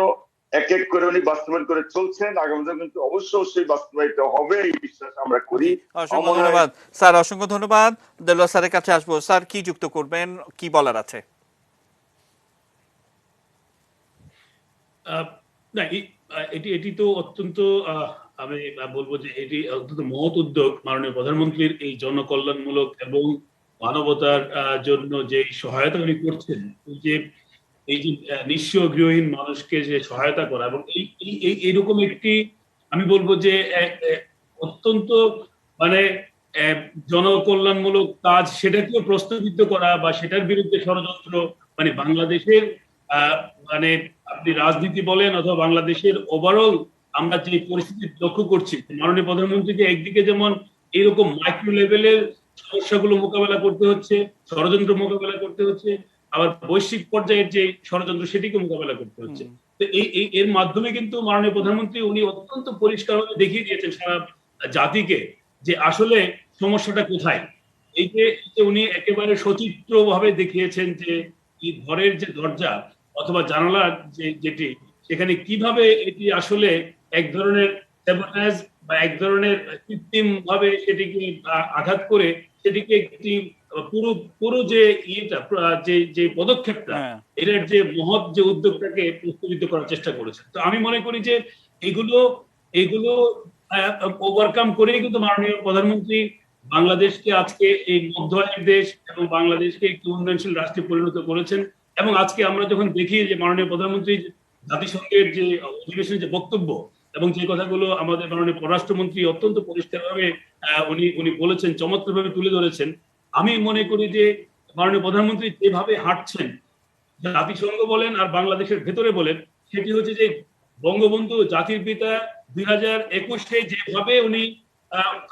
এক এক করে উনি বাস্তবায়ন করে চলছেন, আগামীতে কিন্তু অবশ্যই বাস্তবায়িত হবে, এই বিশ্বাস আমরা করি। জি, অসংখ্য ধন্যবাদ স্যার, অসংখ্য ধন্যবাদ। দেলোয়ার স্যারের কাছে আসবো। স্যার কি যুক্ত করবেন, কি বলার আছে? না, এটি এটি তো অত্যন্ত আমি বলবো যে এটি অত্যন্ত মহৎ উদ্যোগ মাননীয় প্রধানমন্ত্রীর, এই জনকল্যাণমূলক এবং মানবতার জন্য যে সহায়তা উনি করছেন, এই যে নিঃস্ব গৃহহীন মানুষকে যে সহায়তা করা, এবং এইরকম একটি, আমি বলবো যে অত্যন্ত মানে জনকল্যাণমূলক কাজ, সেটাকেও প্রশ্নবিদ্ধ করা বা সেটার বিরুদ্ধে ষড়যন্ত্র, মানে বাংলাদেশের মানে আপনি রাজনীতি বলেন অথবা বাংলাদেশের ওভারঅল আমরা যে পরিস্থিতি লক্ষ্য করছি, মাননীয় প্রধানমন্ত্রীকে একদিকে যেমন এরকম মাইক্রো লেভেলের সমস্যাগুলো মোকাবেলা করতে হচ্ছে, ষড়যন্ত্র মোকাবেলা করতে হচ্ছে, আবার বৈশ্বিক পর্যায়ের যে ষড়যন্ত্র সেটিকে মোকাবেলা করতে হচ্ছে। তো এর মাধ্যমে কিন্তু মাননীয় প্রধানমন্ত্রী উনি অত্যন্ত পরিষ্কারভাবে দেখিয়ে দিয়েছেন সারা জাতিকে যে আসলে সমস্যাটা কোথায়। এই যে উনি একেবারে সচিত্র ভাবে দেখিয়েছেন যে এই ঘরের যে দরজা অথবা জানালার যেটি, সেখানে কিভাবে এটি আসলে এক ধরনের স্যাবোটাজ বা এক ধরনের কৃত্রিম ভাবে সেটিকে আঘাত করে সেটিকে একটি পুরো পুরো যে ইয়েটা যে যে পদক্ষেপটা, হ্যাঁ এটার যে মহৎ যে উদ্যোগটাকে প্রস্তুত করার চেষ্টা করেছে। তো আমি মনে করি যে এগুলো এগুলো ওভারকাম করেই কিন্তু মাননীয় প্রধানমন্ত্রী বাংলাদেশকে আজকে এই মধ্য আয়ের দেশ এবং বাংলাদেশকে একটি উন্নয়নশীল রাষ্ট্রে পরিণত করেছেন। এবং আজকে আমরা যখন দেখি যে মাননীয় প্রধানমন্ত্রী জাতিসংঘের যে অধিবেশনের যে বক্তব্য এবং যে কথাগুলো আমাদের মাননীয় পররাষ্ট্রমন্ত্রী অত্যন্ত পরিষ্কারভাবে উনি উনি বলেছেন, চমৎকারভাবে তুলে ধরেছেন। আমি মনে করি যে মাননীয় প্রধানমন্ত্রী যেভাবে হাঁটছেন জাতিসংঘ বলেন আর বাংলাদেশের ভেতরে বলেন, সেটি হচ্ছে যে বঙ্গবন্ধু জাতির পিতা 2021-এ যেভাবে উনি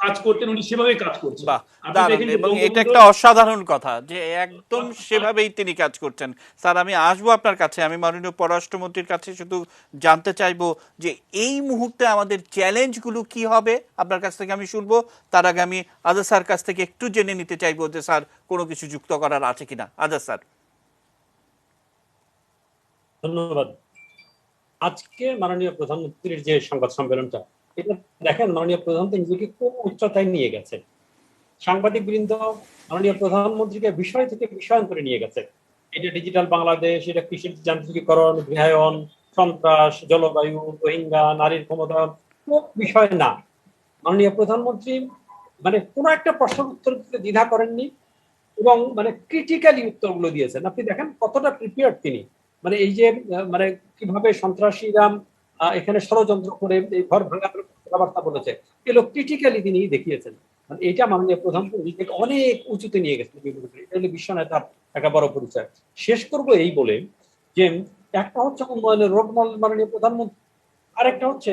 কাজ করতেন উনি সেভাবে কাজ করছেন। বাহ, আপনি দারুণ। দেখেন যে এবং এটা বঙ্গবন্ধু একটা অসাধারণ কথা যে একদম সেভাবেই তিনি কাজ করছেন। স্যার, আমি আসবো আপনার কাছে। আমি মাননীয় পররাষ্ট্রমন্ত্রীর কাছে শুধু জানতে চাইবো যে এই মুহূর্তে আমাদের চ্যালেঞ্জগুলো কি হবে, আপনার কাছ থেকে আমি শুনবো। তার আগে আমি আজাদ স্যার কাছ থেকে একটু জেনে নিতে চাইবো যে স্যার কোনো কিছু যুক্ত করার আছে কিনা। আজাদ স্যার। ধন্যবাদ। আজকে মাননীয় প্রধানমন্ত্রীর যে সংবাদ সম্মেলনটা, এটা দেখেন মাননীয় প্রধানমন্ত্রী নিজেকে কোন উচ্চতায় নিয়ে গেছে। সাংবাদিক বৃন্দ মাননীয় প্রধানমন্ত্রীকে বিষয় থেকে বিষয়ান্তরে নিয়ে গেছে। এটা ডিজিটাল বাংলাদেশ, এটা কৃষির যান্ত্রিকীকরণ, গৃহায়ন, সন্ত্রাস, জলবায়ু, রোহিঙ্গা, নারীর ক্ষমতায়ন, কোন বিষয় না। মাননীয় প্রধানমন্ত্রী মানে কোন একটা প্রশ্নের উত্তর দিতে দ্বিধা করেননি এবং মানে ক্রিটিক্যালি উত্তরগুলো দিয়েছেন। আপনি দেখেন কতটা প্রিপেয়ার্ড তিনি। মানে এই যে মানে কিভাবে সন্ত্রাসীরা এখানে ষড়যন্ত্র করে এই ঘর ভাঙার কথাবার্তা বলেছে, এগুলো ক্রিটিক্যালি তিনি দেখিয়েছেন। মানে এটা মাননীয় প্রধানমন্ত্রী নিজেকে অনেক উঁচুতে নিয়ে গেছেন। এটা হলো বিশ্ব নেতার একটা বড় পরিচয়। শেষ করবো এই বলে যে একটা হচ্ছে উন্নয়নের রোড মাননীয় প্রধানমন্ত্রী, আরেকটা হচ্ছে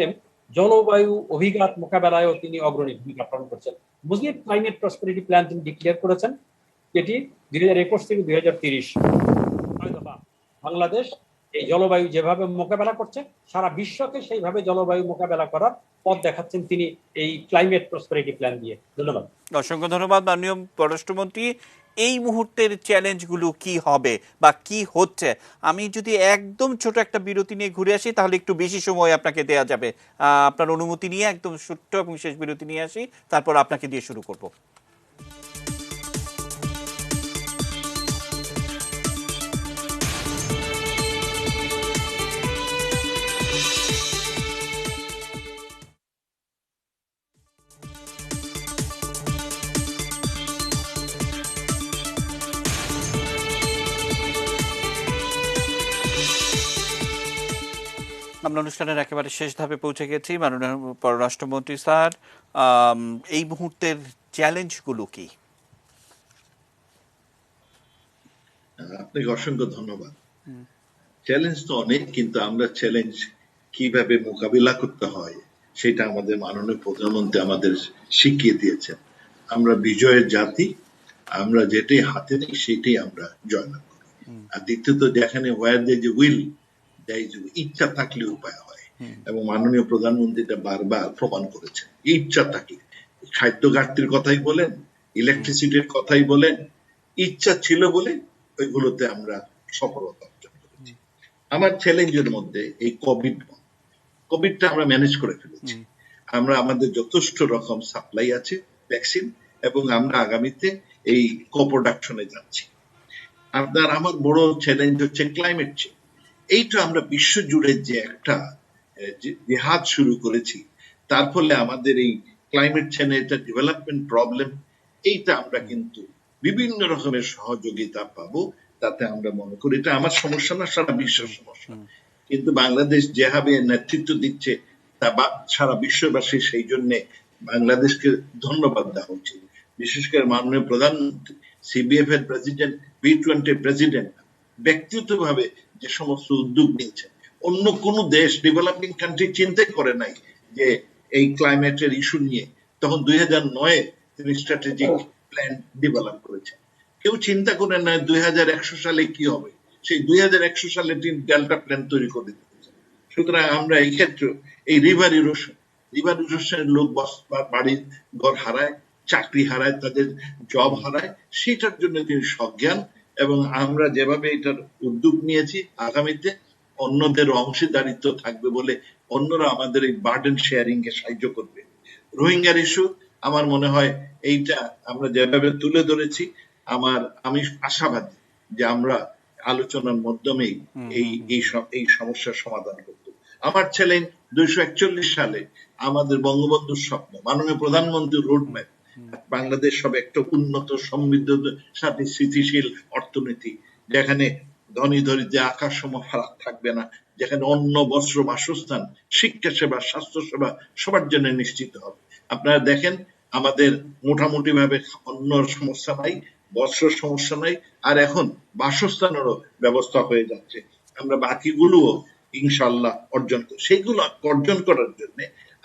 জলবায়ু অভিঘাত মোকাবেলায়ও তিনি অগ্রণী ভূমিকা পালন করছেন। মুসলিম ক্লাইমেট প্রসপেরিটি প্ল্যান তিনি ডিক্লেয়ার করেছেন, যেটি 2021 থেকে 2030 বাংলাদেশ এই জলবায়ু যেভাবে মোকাবেলা করছে সারা বিশ্বকে সেইভাবে জলবায়ু মোকাবেলা করার পথ দেখাচ্ছেন তিনি এই ক্লাইমেট প্রসপেরিটি প্ল্যান দিয়ে। ধন্যবাদ। অসংখ্য ধন্যবাদ মাননীয় পররাষ্ট্রমন্ত্রী। এই মুহূর্তের চ্যালেঞ্জগুলো কি হবে বা কি হচ্ছে, আমি যদি একদম ছোট একটা বিরতি নিয়ে ঘুরে আসি তাহলে একটু বেশি সময় আপনাকে দেয়া যাবে। আপনার অনুমতি নিয়ে একদম ছোট্ট এবং শেষ বিরতি নিয়ে আসি, তারপর আপনাকে দিয়ে শুরু করব। আমরা অনুষ্ঠানের একেবারে শেষ ধাপে পৌঁছে গেছি। মাননীয় পররাষ্ট্রমন্ত্রী স্যার, এই মুহূর্তের চ্যালেঞ্জগুলো কি? আপনাকে অসংখ্য ধন্যবাদ। চ্যালেঞ্জ তো অনেক, কিন্তু আমরা চ্যালেঞ্জ কিভাবে মোকাবিলা করতে হয় সেটা আমাদের মাননীয় প্রধানমন্ত্রী আমাদের শিখিয়ে দিয়েছেন। আমরা বিজয়ের জাতি, আমরা যেটাই হাতে নিই সেটাই আমরা জয়লাভ করি। আর দ্বিতীয়ত যেখানে ওয়ার দে যে উইল, ইচ্ছা থাকলে উপায় হয়, এবং মাননীয় প্রধানমন্ত্রী এটা বারবার প্রমাণ করেছেন। ইচ্ছা থাকলে, খাদ্য ঘাটতির কথাই বলেন, ইলেকট্রিসিটির কথাই বলেন, ইচ্ছা ছিল বলে ওইগুলোতে আমরা সফলতা অর্জন করেছি। আমার চ্যালেঞ্জের মধ্যে এই কোভিডটা আমরা ম্যানেজ করে ফেলেছি। আমরা আমাদের যথেষ্ট রকম সাপ্লাই আছে ভ্যাকসিন, এবং আমরা আগামীতে এই কোপ্রোডাকশনে যাচ্ছি। আপনার আমার বড় চ্যালেঞ্জ হচ্ছে ক্লাইমেট চেঞ্জ। এইটা আমরা বিশ্ব জুড়ে যে একটা জেহাদ শুরু করেছি, তার ফলে আমাদের এই ক্লাইমেট চেঞ্জ এটা ডেভেলপমেন্ট প্রবলেম, এইটা আমরা কিন্তু বিভিন্ন রকমের সহযোগিতা পাবো। তাতে আমরা মনে করি এটা আমার সমস্যা না, সারা বিশ্বের সমস্যা। কিন্তু বাংলাদেশ যেভাবে নেতৃত্ব দিচ্ছে তা সারা বিশ্ববাসী, সেই জন্য বাংলাদেশকে ধন্যবাদ দেওয়া উচিত। বিশেষ করে মাননীয় প্রধানমন্ত্রী, সিবিএফ এর প্রেসিডেন্ট, B20 প্রেসিডেন্ট ব্যক্তিগতভাবে যে সমস্ত উদ্যোগ নিয়েছেন, অন্য কোন দেশ ডেভেলপিং কান্ট্রি চিন্তাই করে নাই যে এই ক্লাইমেটের ইস্যু নিয়ে। তখন 2009-এ তিনি স্ট্র্যাটেজিক প্ল্যান ডেভেলপ করেছেন। কেউ চিন্তা করে না 2100 সালে কি হবে, সেই 2100 সালে তিনি ডেল্টা প্ল্যান তৈরি করে দিয়েছেন। সুতরাং আমরা এই ক্ষেত্রে এই রিভার ইরোশনের লোক বাড়ি ঘর হারায়, চাকরি হারায়, তাদের জব হারায়, সেটার জন্য তিনি সজ্ঞান। এবং আমরা যেভাবে এটার উদ্যোগ নিয়েছি, আগামীতে অন্যদের অংশীদারিত্ব থাকবে বলে অন্যরা আমাদের এই বার্ডেন শেয়ারিং এ সাহায্য করবে। রোহিঙ্গার ইস্যু আমার মনে হয় এইটা আমরা যেভাবে তুলে ধরেছি, আমি আশাবাদী যে আমরা আলোচনার মাধ্যমেই এই সমস্যার সমাধান করতে। আমার চ্যালেঞ্জ 241 সালে আমাদের বঙ্গবন্ধুর স্বপ্ন, মাননীয় প্রধানমন্ত্রীর রোডম্যাপ, বাংলাদেশ হবে একটা উন্নত সমৃদ্ধশালী স্থিতিশীল অর্থনীতি, যেখানে ধনী দরিদ্রে আকাশ সম ফারাক থাকবে না, যেখানে অন্ন বস্ত্র বাসস্থান শিক্ষা সেবা স্বাস্থ্য সেবা সবার জন্য নিশ্চিত হবে। আপনারা দেখেন আমাদের মোটামুটি ভাবে অন্য সমস্যা নাই, বস্ত্র সমস্যা নাই, আর এখন বাসস্থানেরও ব্যবস্থা হয়ে যাচ্ছে। আমরা বাকিগুলোও ইনশাল্লাহ অর্জন করি। সেইগুলো অর্জন করার জন্য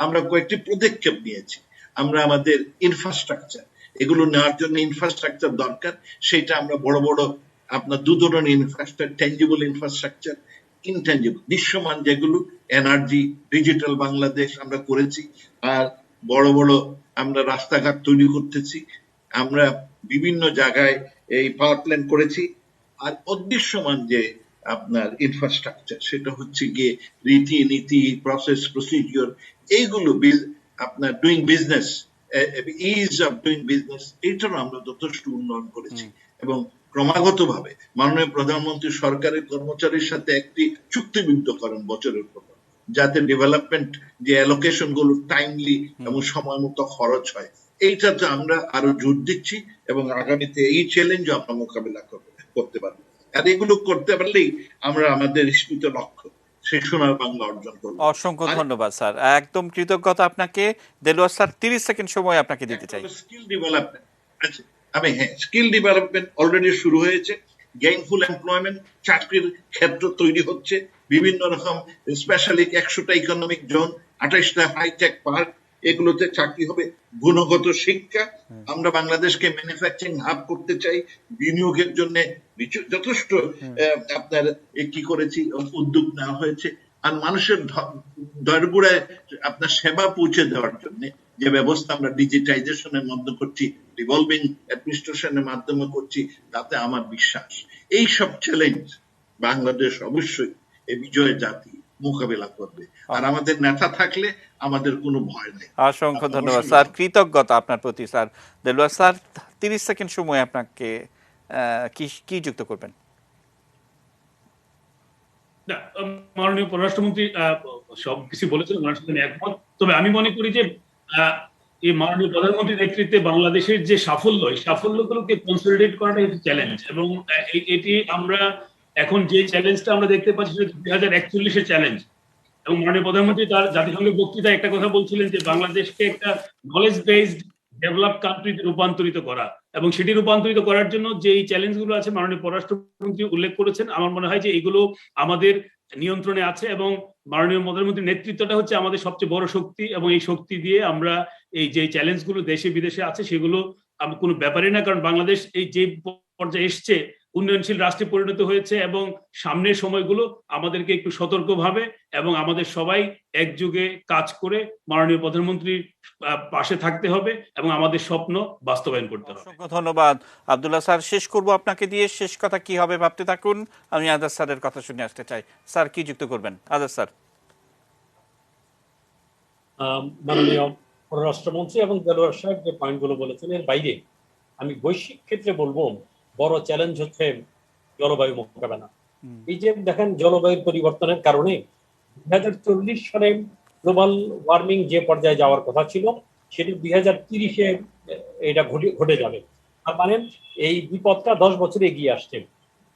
আমরা কয়েকটি পদক্ষেপ নিয়েছি। আমরা আমাদের ইনফ্রাস্ট্রাকচার, এগুলো নেওয়ার জন্য ইনফ্রাস্ট্রাকচার দরকার। সেটা আমরা বড় বড় আপনার দু ধরনের ইনফ্রাস্ট্রাকচার, টেঞ্জিবল ইনফ্রাস্ট্রাকচার, ইনটেঞ্জিবল দৃশ্যমান যেগুলো, এনার্জি, ডিজিটাল বাংলাদেশ আমরা করেছি। আর বড় বড় আমরা রাস্তাঘাট তৈরি করতেছি, আমরা বিভিন্ন জায়গায় এই পাওয়ার প্ল্যান্ট করেছি। আর অদৃশ্যমান যে আপনার ইনফ্রাস্ট্রাকচার, সেটা হচ্ছে গিয়ে রীতি নীতি, প্রসেস, প্রসিডিওর, এইগুলো আপনার doing business, ease of doing business, এইটারও আমরা যথেষ্ট উন্নয়ন করেছি। এবং ক্রমাগত ভাবে মাননীয় প্রধানমন্ত্রী সরকারের কর্মচারীর সাথে একটি চুক্তিবদ্ধ করেন বছরের পর, যাতে ডেভেলপমেন্ট যে অ্যালোকেশন গুলো টাইমলি এবং সময় মতো খরচ হয়। এইটাতে আমরা আরো জোর দিচ্ছি এবং আগামীতে এই চ্যালেঞ্জও আমরা মোকাবিলা করতে পারবো। আর এগুলো করতে পারলেই আমরা আমাদের স্মৃত লক্ষ্য, সেই সোনার বাংলা অর্জন করবো। অসংখ্য ধন্যবাদ স্যার, একদম কৃতজ্ঞতা আপনাকে। দেলোয়ার স্যার 30 সেকেন্ড সময় আপনাকে দিতে চাই। স্কিল ডেভেলপমেন্ট, আচ্ছা স্কিল ডেভেলপমেন্ট অলরেডি শুরু হয়েছে। গেইনফুল এমপ্লয়মেন্ট, চাকরির ক্ষেত্র তৈরি হচ্ছে বিভিন্ন রকম, স্পেশালি 100টা ইকোনমিক জোন, 28টা হাইটেক পার্ক, এগুলোতে চাকরি হবে। গুণগত শিক্ষা, আমরা বাংলাদেশকে ম্যানুফ্যাকচারিং হাব করতে চাই। বিনিয়োগের জন্য যথেষ্ট আপনার কি করেছি, উদ্যোগ নেওয়া হয়েছে। আর মানুষের দরগুড়ায় আপনার সেবা পৌঁছে দেওয়ার জন্য যে ব্যবস্থা আমরা ডিজিটাইজেশনের মধ্যে করছি, রিভলভিং অ্যাডমিনিস্ট্রেশনের মাধ্যমে করছি, তাতে আমার বিশ্বাস এই সব চ্যালেঞ্জ বাংলাদেশ অবশ্যই এই বিজয় জাতি মোকাবিলা করবে। আর আমাদের নেতা থাকলে আমাদের কোনো ভয় নেই। অসংখ্য ধন্যবাদ স্যার, কৃতজ্ঞতা আপনার প্রতি স্যার। দেলোয়ার স্যার 30 সেকেন্ড সময় আপনাকে কি যুক্ত করবেন? না, মাননীয় পররাষ্ট্রমন্ত্রী সবকিছু বলেছেন, ওনার সাথে আমি একমত। তবে আমি মনে করি যে এই মাননীয় প্রধানমন্ত্রীর নেতৃত্বে বাংলাদেশের যে সাফল্য, এই সাফল্যগুলোকে কনসলিডেট করাটা একটি চ্যালেঞ্জ। এবং এটি আমরা এখন যে চ্যালেঞ্জটা আমরা দেখতে পাচ্ছি সেটা 2041-এর চ্যালেঞ্জ। এবং মাননীয় প্রধানমন্ত্রী তার জাতিসংঘের বক্তৃতায় একটা কথা বলছিলেন যে বাংলাদেশকে একটা নলেজ বেসড ডেভেলপ কান্ট্রিতে রূপান্তরিত করা, এবং সেটি রূপান্তরিত করার জন্য যে এই চ্যালেঞ্জগুলো আছে মাননীয় পররাষ্ট্রমন্ত্রী উল্লেখ করেছেন। আমার মনে হয় যে এগুলো আমাদের নিয়ন্ত্রণে আছে, এবং মাননীয় প্রধানমন্ত্রীর নেতৃত্বটা হচ্ছে আমাদের সবচেয়ে বড় শক্তি। এবং এই শক্তি দিয়ে আমরা এই যে চ্যালেঞ্জগুলো দেশে বিদেশে আছে সেগুলো কোনো ব্যাপারই না। কারণ বাংলাদেশ এই যে পর্যায়ে এসছে, উন্নয়নশীল রাষ্ট্রে পরিণত হয়েছে, এবং সামনের সময়গুলো আমাদেরকে একটু সতর্কভাবে এবং আমাদের সবাই একযোগে কাজ করে মাননীয় প্রধানমন্ত্রীর পাশে থাকতে হবে এবং আমাদের স্বপ্ন বাস্তবায়ন করতে হবে। অসংখ্য ধন্যবাদ আব্দুল্লাহ স্যার। শেষ করব আপনাকে দিয়ে, শেষ কথা কি হবে ভাবতে থাকুন, আমি আজাদ স্যারের কথা শুনে আসতে চাই। স্যার কি যুক্ত করবেন? আজাদ স্যার। মাননীয় পররাষ্ট্রমন্ত্রী এবং দেলোয়ার সাহেব যে পয়েন্টগুলো বলেছেন, এর বাইরে আমি বৈশ্বিক ক্ষেত্রে বলবো বড় চ্যালেঞ্জ হচ্ছে জলবায়ু মোকাবেলা। এই যে দেখেন, জলবায়ুর পরিবর্তনের কারণে 2040 সালে গ্লোবাল ওয়ার্মিং যে পর্যায়ে যাওয়ার কথা ছিল সেটি 2030-এ এটা ঘটে যাবে। আর মানে এই বিপদটা 10 বছরে এগিয়ে আসছে।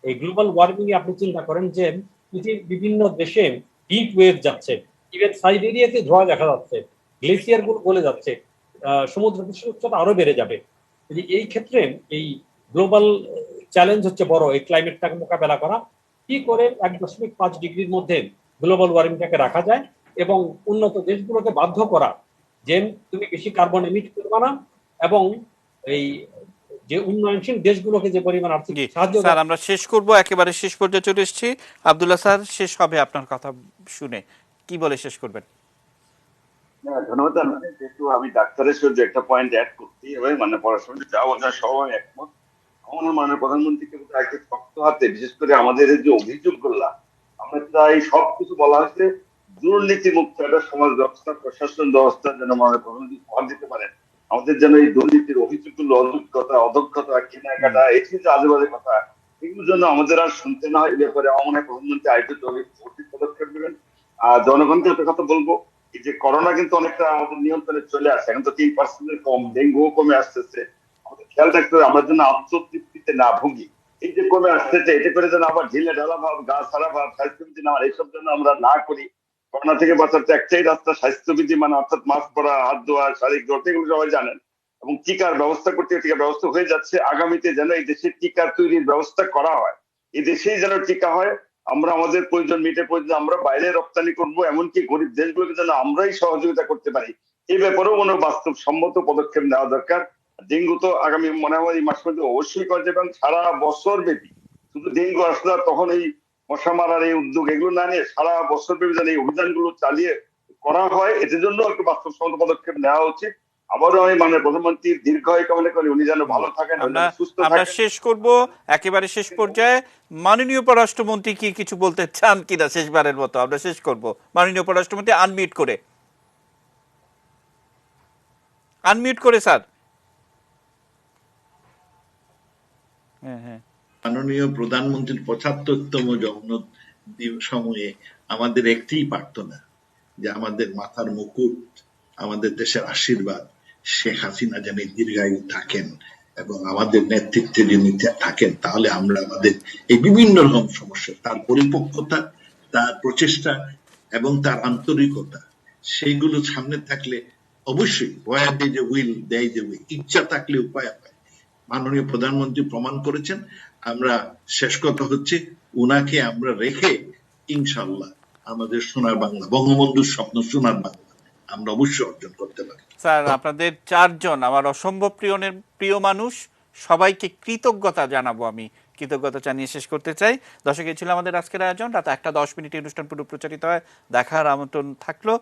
এই গ্লোবাল ওয়ার্মিং এ আপনি চিন্তা করেন যে পৃথিবীর বিভিন্ন দেশে হিট ওয়েভ যাচ্ছে, ইভেন সাইবেরিয়াতে ধোঁয়া দেখা যাচ্ছে, গ্লেসিয়ার গুলো গলে যাচ্ছে, সমুদ্র পৃষ্ঠের উচ্চতা আরো বেড়ে যাবে। এই ক্ষেত্রে এই গ্লোবাল চ্যালেঞ্জ হচ্ছে বড়, এই ক্লাইমেটটাকে মোকাবেলা করা। কি করে 1.5 ডিগ্রির মধ্যে গ্লোবাল ওয়ার্মিংটাকে রাখা যায় এবং উন্নত দেশগুলোকে বাধ্য করা যে তুমি বেশি কার্বন এমিট করবে না, এবং এই যে উন্নয়নশীল দেশগুলোকে যে পরিমাণ আর্থিক সাহায্য। স্যার আমরা শেষ করব, একেবারে শেষ পর্যায়ে চলে এসেছি। আব্দুল্লাহ স্যার শেষ হবে আপনার কথা শুনে, কি বলে শেষ করবেন? ধন্যবাদ। যেহেতু আমি ডাক্তারের সাথে একটা পয়েন্ট অ্যাড করছি, এবং মানে পড়াশোনা যাওয়া সবাই একমত। আমার মাননীয় প্রধানমন্ত্রীকে একটা শক্ত হাতে, বিশেষ করে আমাদের যে অভিযোগগুলা, আমরা প্রায় সবকিছু বলা হয়েছে, দুর্নীতি মুক্ত একটা সমাজ ব্যবস্থা, প্রশাসন ব্যবস্থা যেন মাননীয় প্রধানমন্ত্রী উপহার দিতে পারেন, আমাদের যেন এই দুর্নীতির অভিযোগগুলো, অযোগ্যতা, অদক্ষতা, কেনাকাটা, এটি যে আজে বাজে কথা, এগুলো যেন আমাদের আর শুনতে না হয়। এই ব্যাপারে আমার মনে হয় প্রধানমন্ত্রী আরেকটু জরুরি পদক্ষেপ নেবেন। আর জনগণকে একটা কথা বলবো, এই যে করোনা কিন্তু অনেকটা আমাদের নিয়ন্ত্রণে চলে আসে, এখন তো 3% কম, ডেঙ্গুও কমে আসতেছে। আমাদের খেয়াল রাখতে হবে আমরা যেন আত্মতৃপ্তিতে না ভুগি। এই যে কমে আসতেছে, এতে করে যেন আবার ঢিলে ঢালা ভাব, গা ছাড়া ভাব, স্বাস্থ্যবিধি না, এইসব যেন আমরা না করি। করোনা থেকে বাঁচার তো একটাই রাস্তা, স্বাস্থ্যবিধি মানে, অর্থাৎ মাস্ক পরা, হাত ধোয়া, শারীরিক দূরত্ব, এগুলো সবাই জানেন। এবং টিকার ব্যবস্থা করতে, টিকার ব্যবস্থা হয়ে যাচ্ছে। আগামীতে যেন এই দেশে টিকা তৈরির ব্যবস্থা করা হয়, এই দেশেই যেন টিকা হয়। আমরা আমাদের প্রয়োজন মিটে প্রয়োজন আমরা বাইরে রপ্তানি করব, এমনকি গরিব দেশগুলোকে যেন আমরাই সহযোগিতা করতে পারি। এই ব্যাপারেও মনে হয় বাস্তবসম্মত পদক্ষেপ নেওয়া দরকার। ডেঙ্গু তো আগামী মনে হয় এই মাস মধ্যে অবশ্যই করা যাবে, এবং সারা বছর ব্যাপী, শুধু ডেঙ্গু আসলে তখন এই মশা মারার এই উদ্যোগ এগুলো না নিয়ে সারা বছর ব্যাপী যেন এই অভিযানগুলো চালিয়ে করা হয়, এটার জন্য একটু বাস্তবসম্মত পদক্ষেপ নেওয়া উচিত। আবারও আমি মানে প্রধানমন্ত্রীর দীর্ঘায়ু কামনা করি, উনি যেন ভালো থাকেন, উনি যেন সুস্থ আমরা থাকেন। শেষ করব একেবারে শেষ পর্যায়ে। মাননীয় পররাষ্ট্রমন্ত্রী কি কিছু বলতে চান কিনা শেষবারের মতো আমরা শেষ করব। মাননীয় পররাষ্ট্রমন্ত্রী আনমিউট করে, আনমিউট করে স্যার। হ্যাঁ হ্যাঁ। মাননীয় প্রধানমন্ত্রীর 75তম জন্ম সময়ে আমাদের একটিই প্রার্থনা, যে আমাদের মাথার মুকুট, আমাদের দেশের আশীর্বাদ, শেখ হাসিনা যেন দীর্ঘায়ু থাকেন এবং আমাদের নেতৃত্বে যিনি থাকেন, তাহলে আমরা আমাদের এই বিভিন্ন রকম সমস্যা, তার পরিপক্কতা, তার প্রচেষ্টা এবং তার আন্তরিকতা, সেইগুলো সামনে থাকলে অবশ্যই where there is a will there is a way, ইচ্ছা থাকলে উপায় হয়। মাননীয় প্রধানমন্ত্রী প্রমাণ করেছেন। আমরা শেষ কথা হচ্ছে, উনাকে আমরা রেখে ইনশাআল্লাহ আমাদের সোনার বাংলা, বঙ্গবন্ধুর স্বপ্ন সোনার বাংলা আমরা অবশ্যই অর্জন করতে পারি। স্যার আপনাদের চারজন আমার অসম্ভব প্রিয় মানুষ, সবাইকে কৃতজ্ঞতা জানাবো। আমি কৃতজ্ঞতা জানিয়ে শেষ করতে চাই। দর্শক, এই ছিল আমাদের আজকের আয়োজন। রাত 1:10 অনুষ্ঠান পুরো প্রচারিত হয়, দেখার আমন্ত্রণ থাকলো।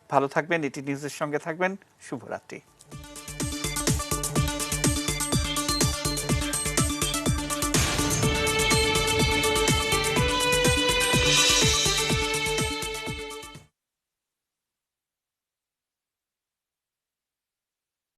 ভালো থাকবেন, এটি নিউজের সঙ্গে থাকবেন। শুভরাত্রি।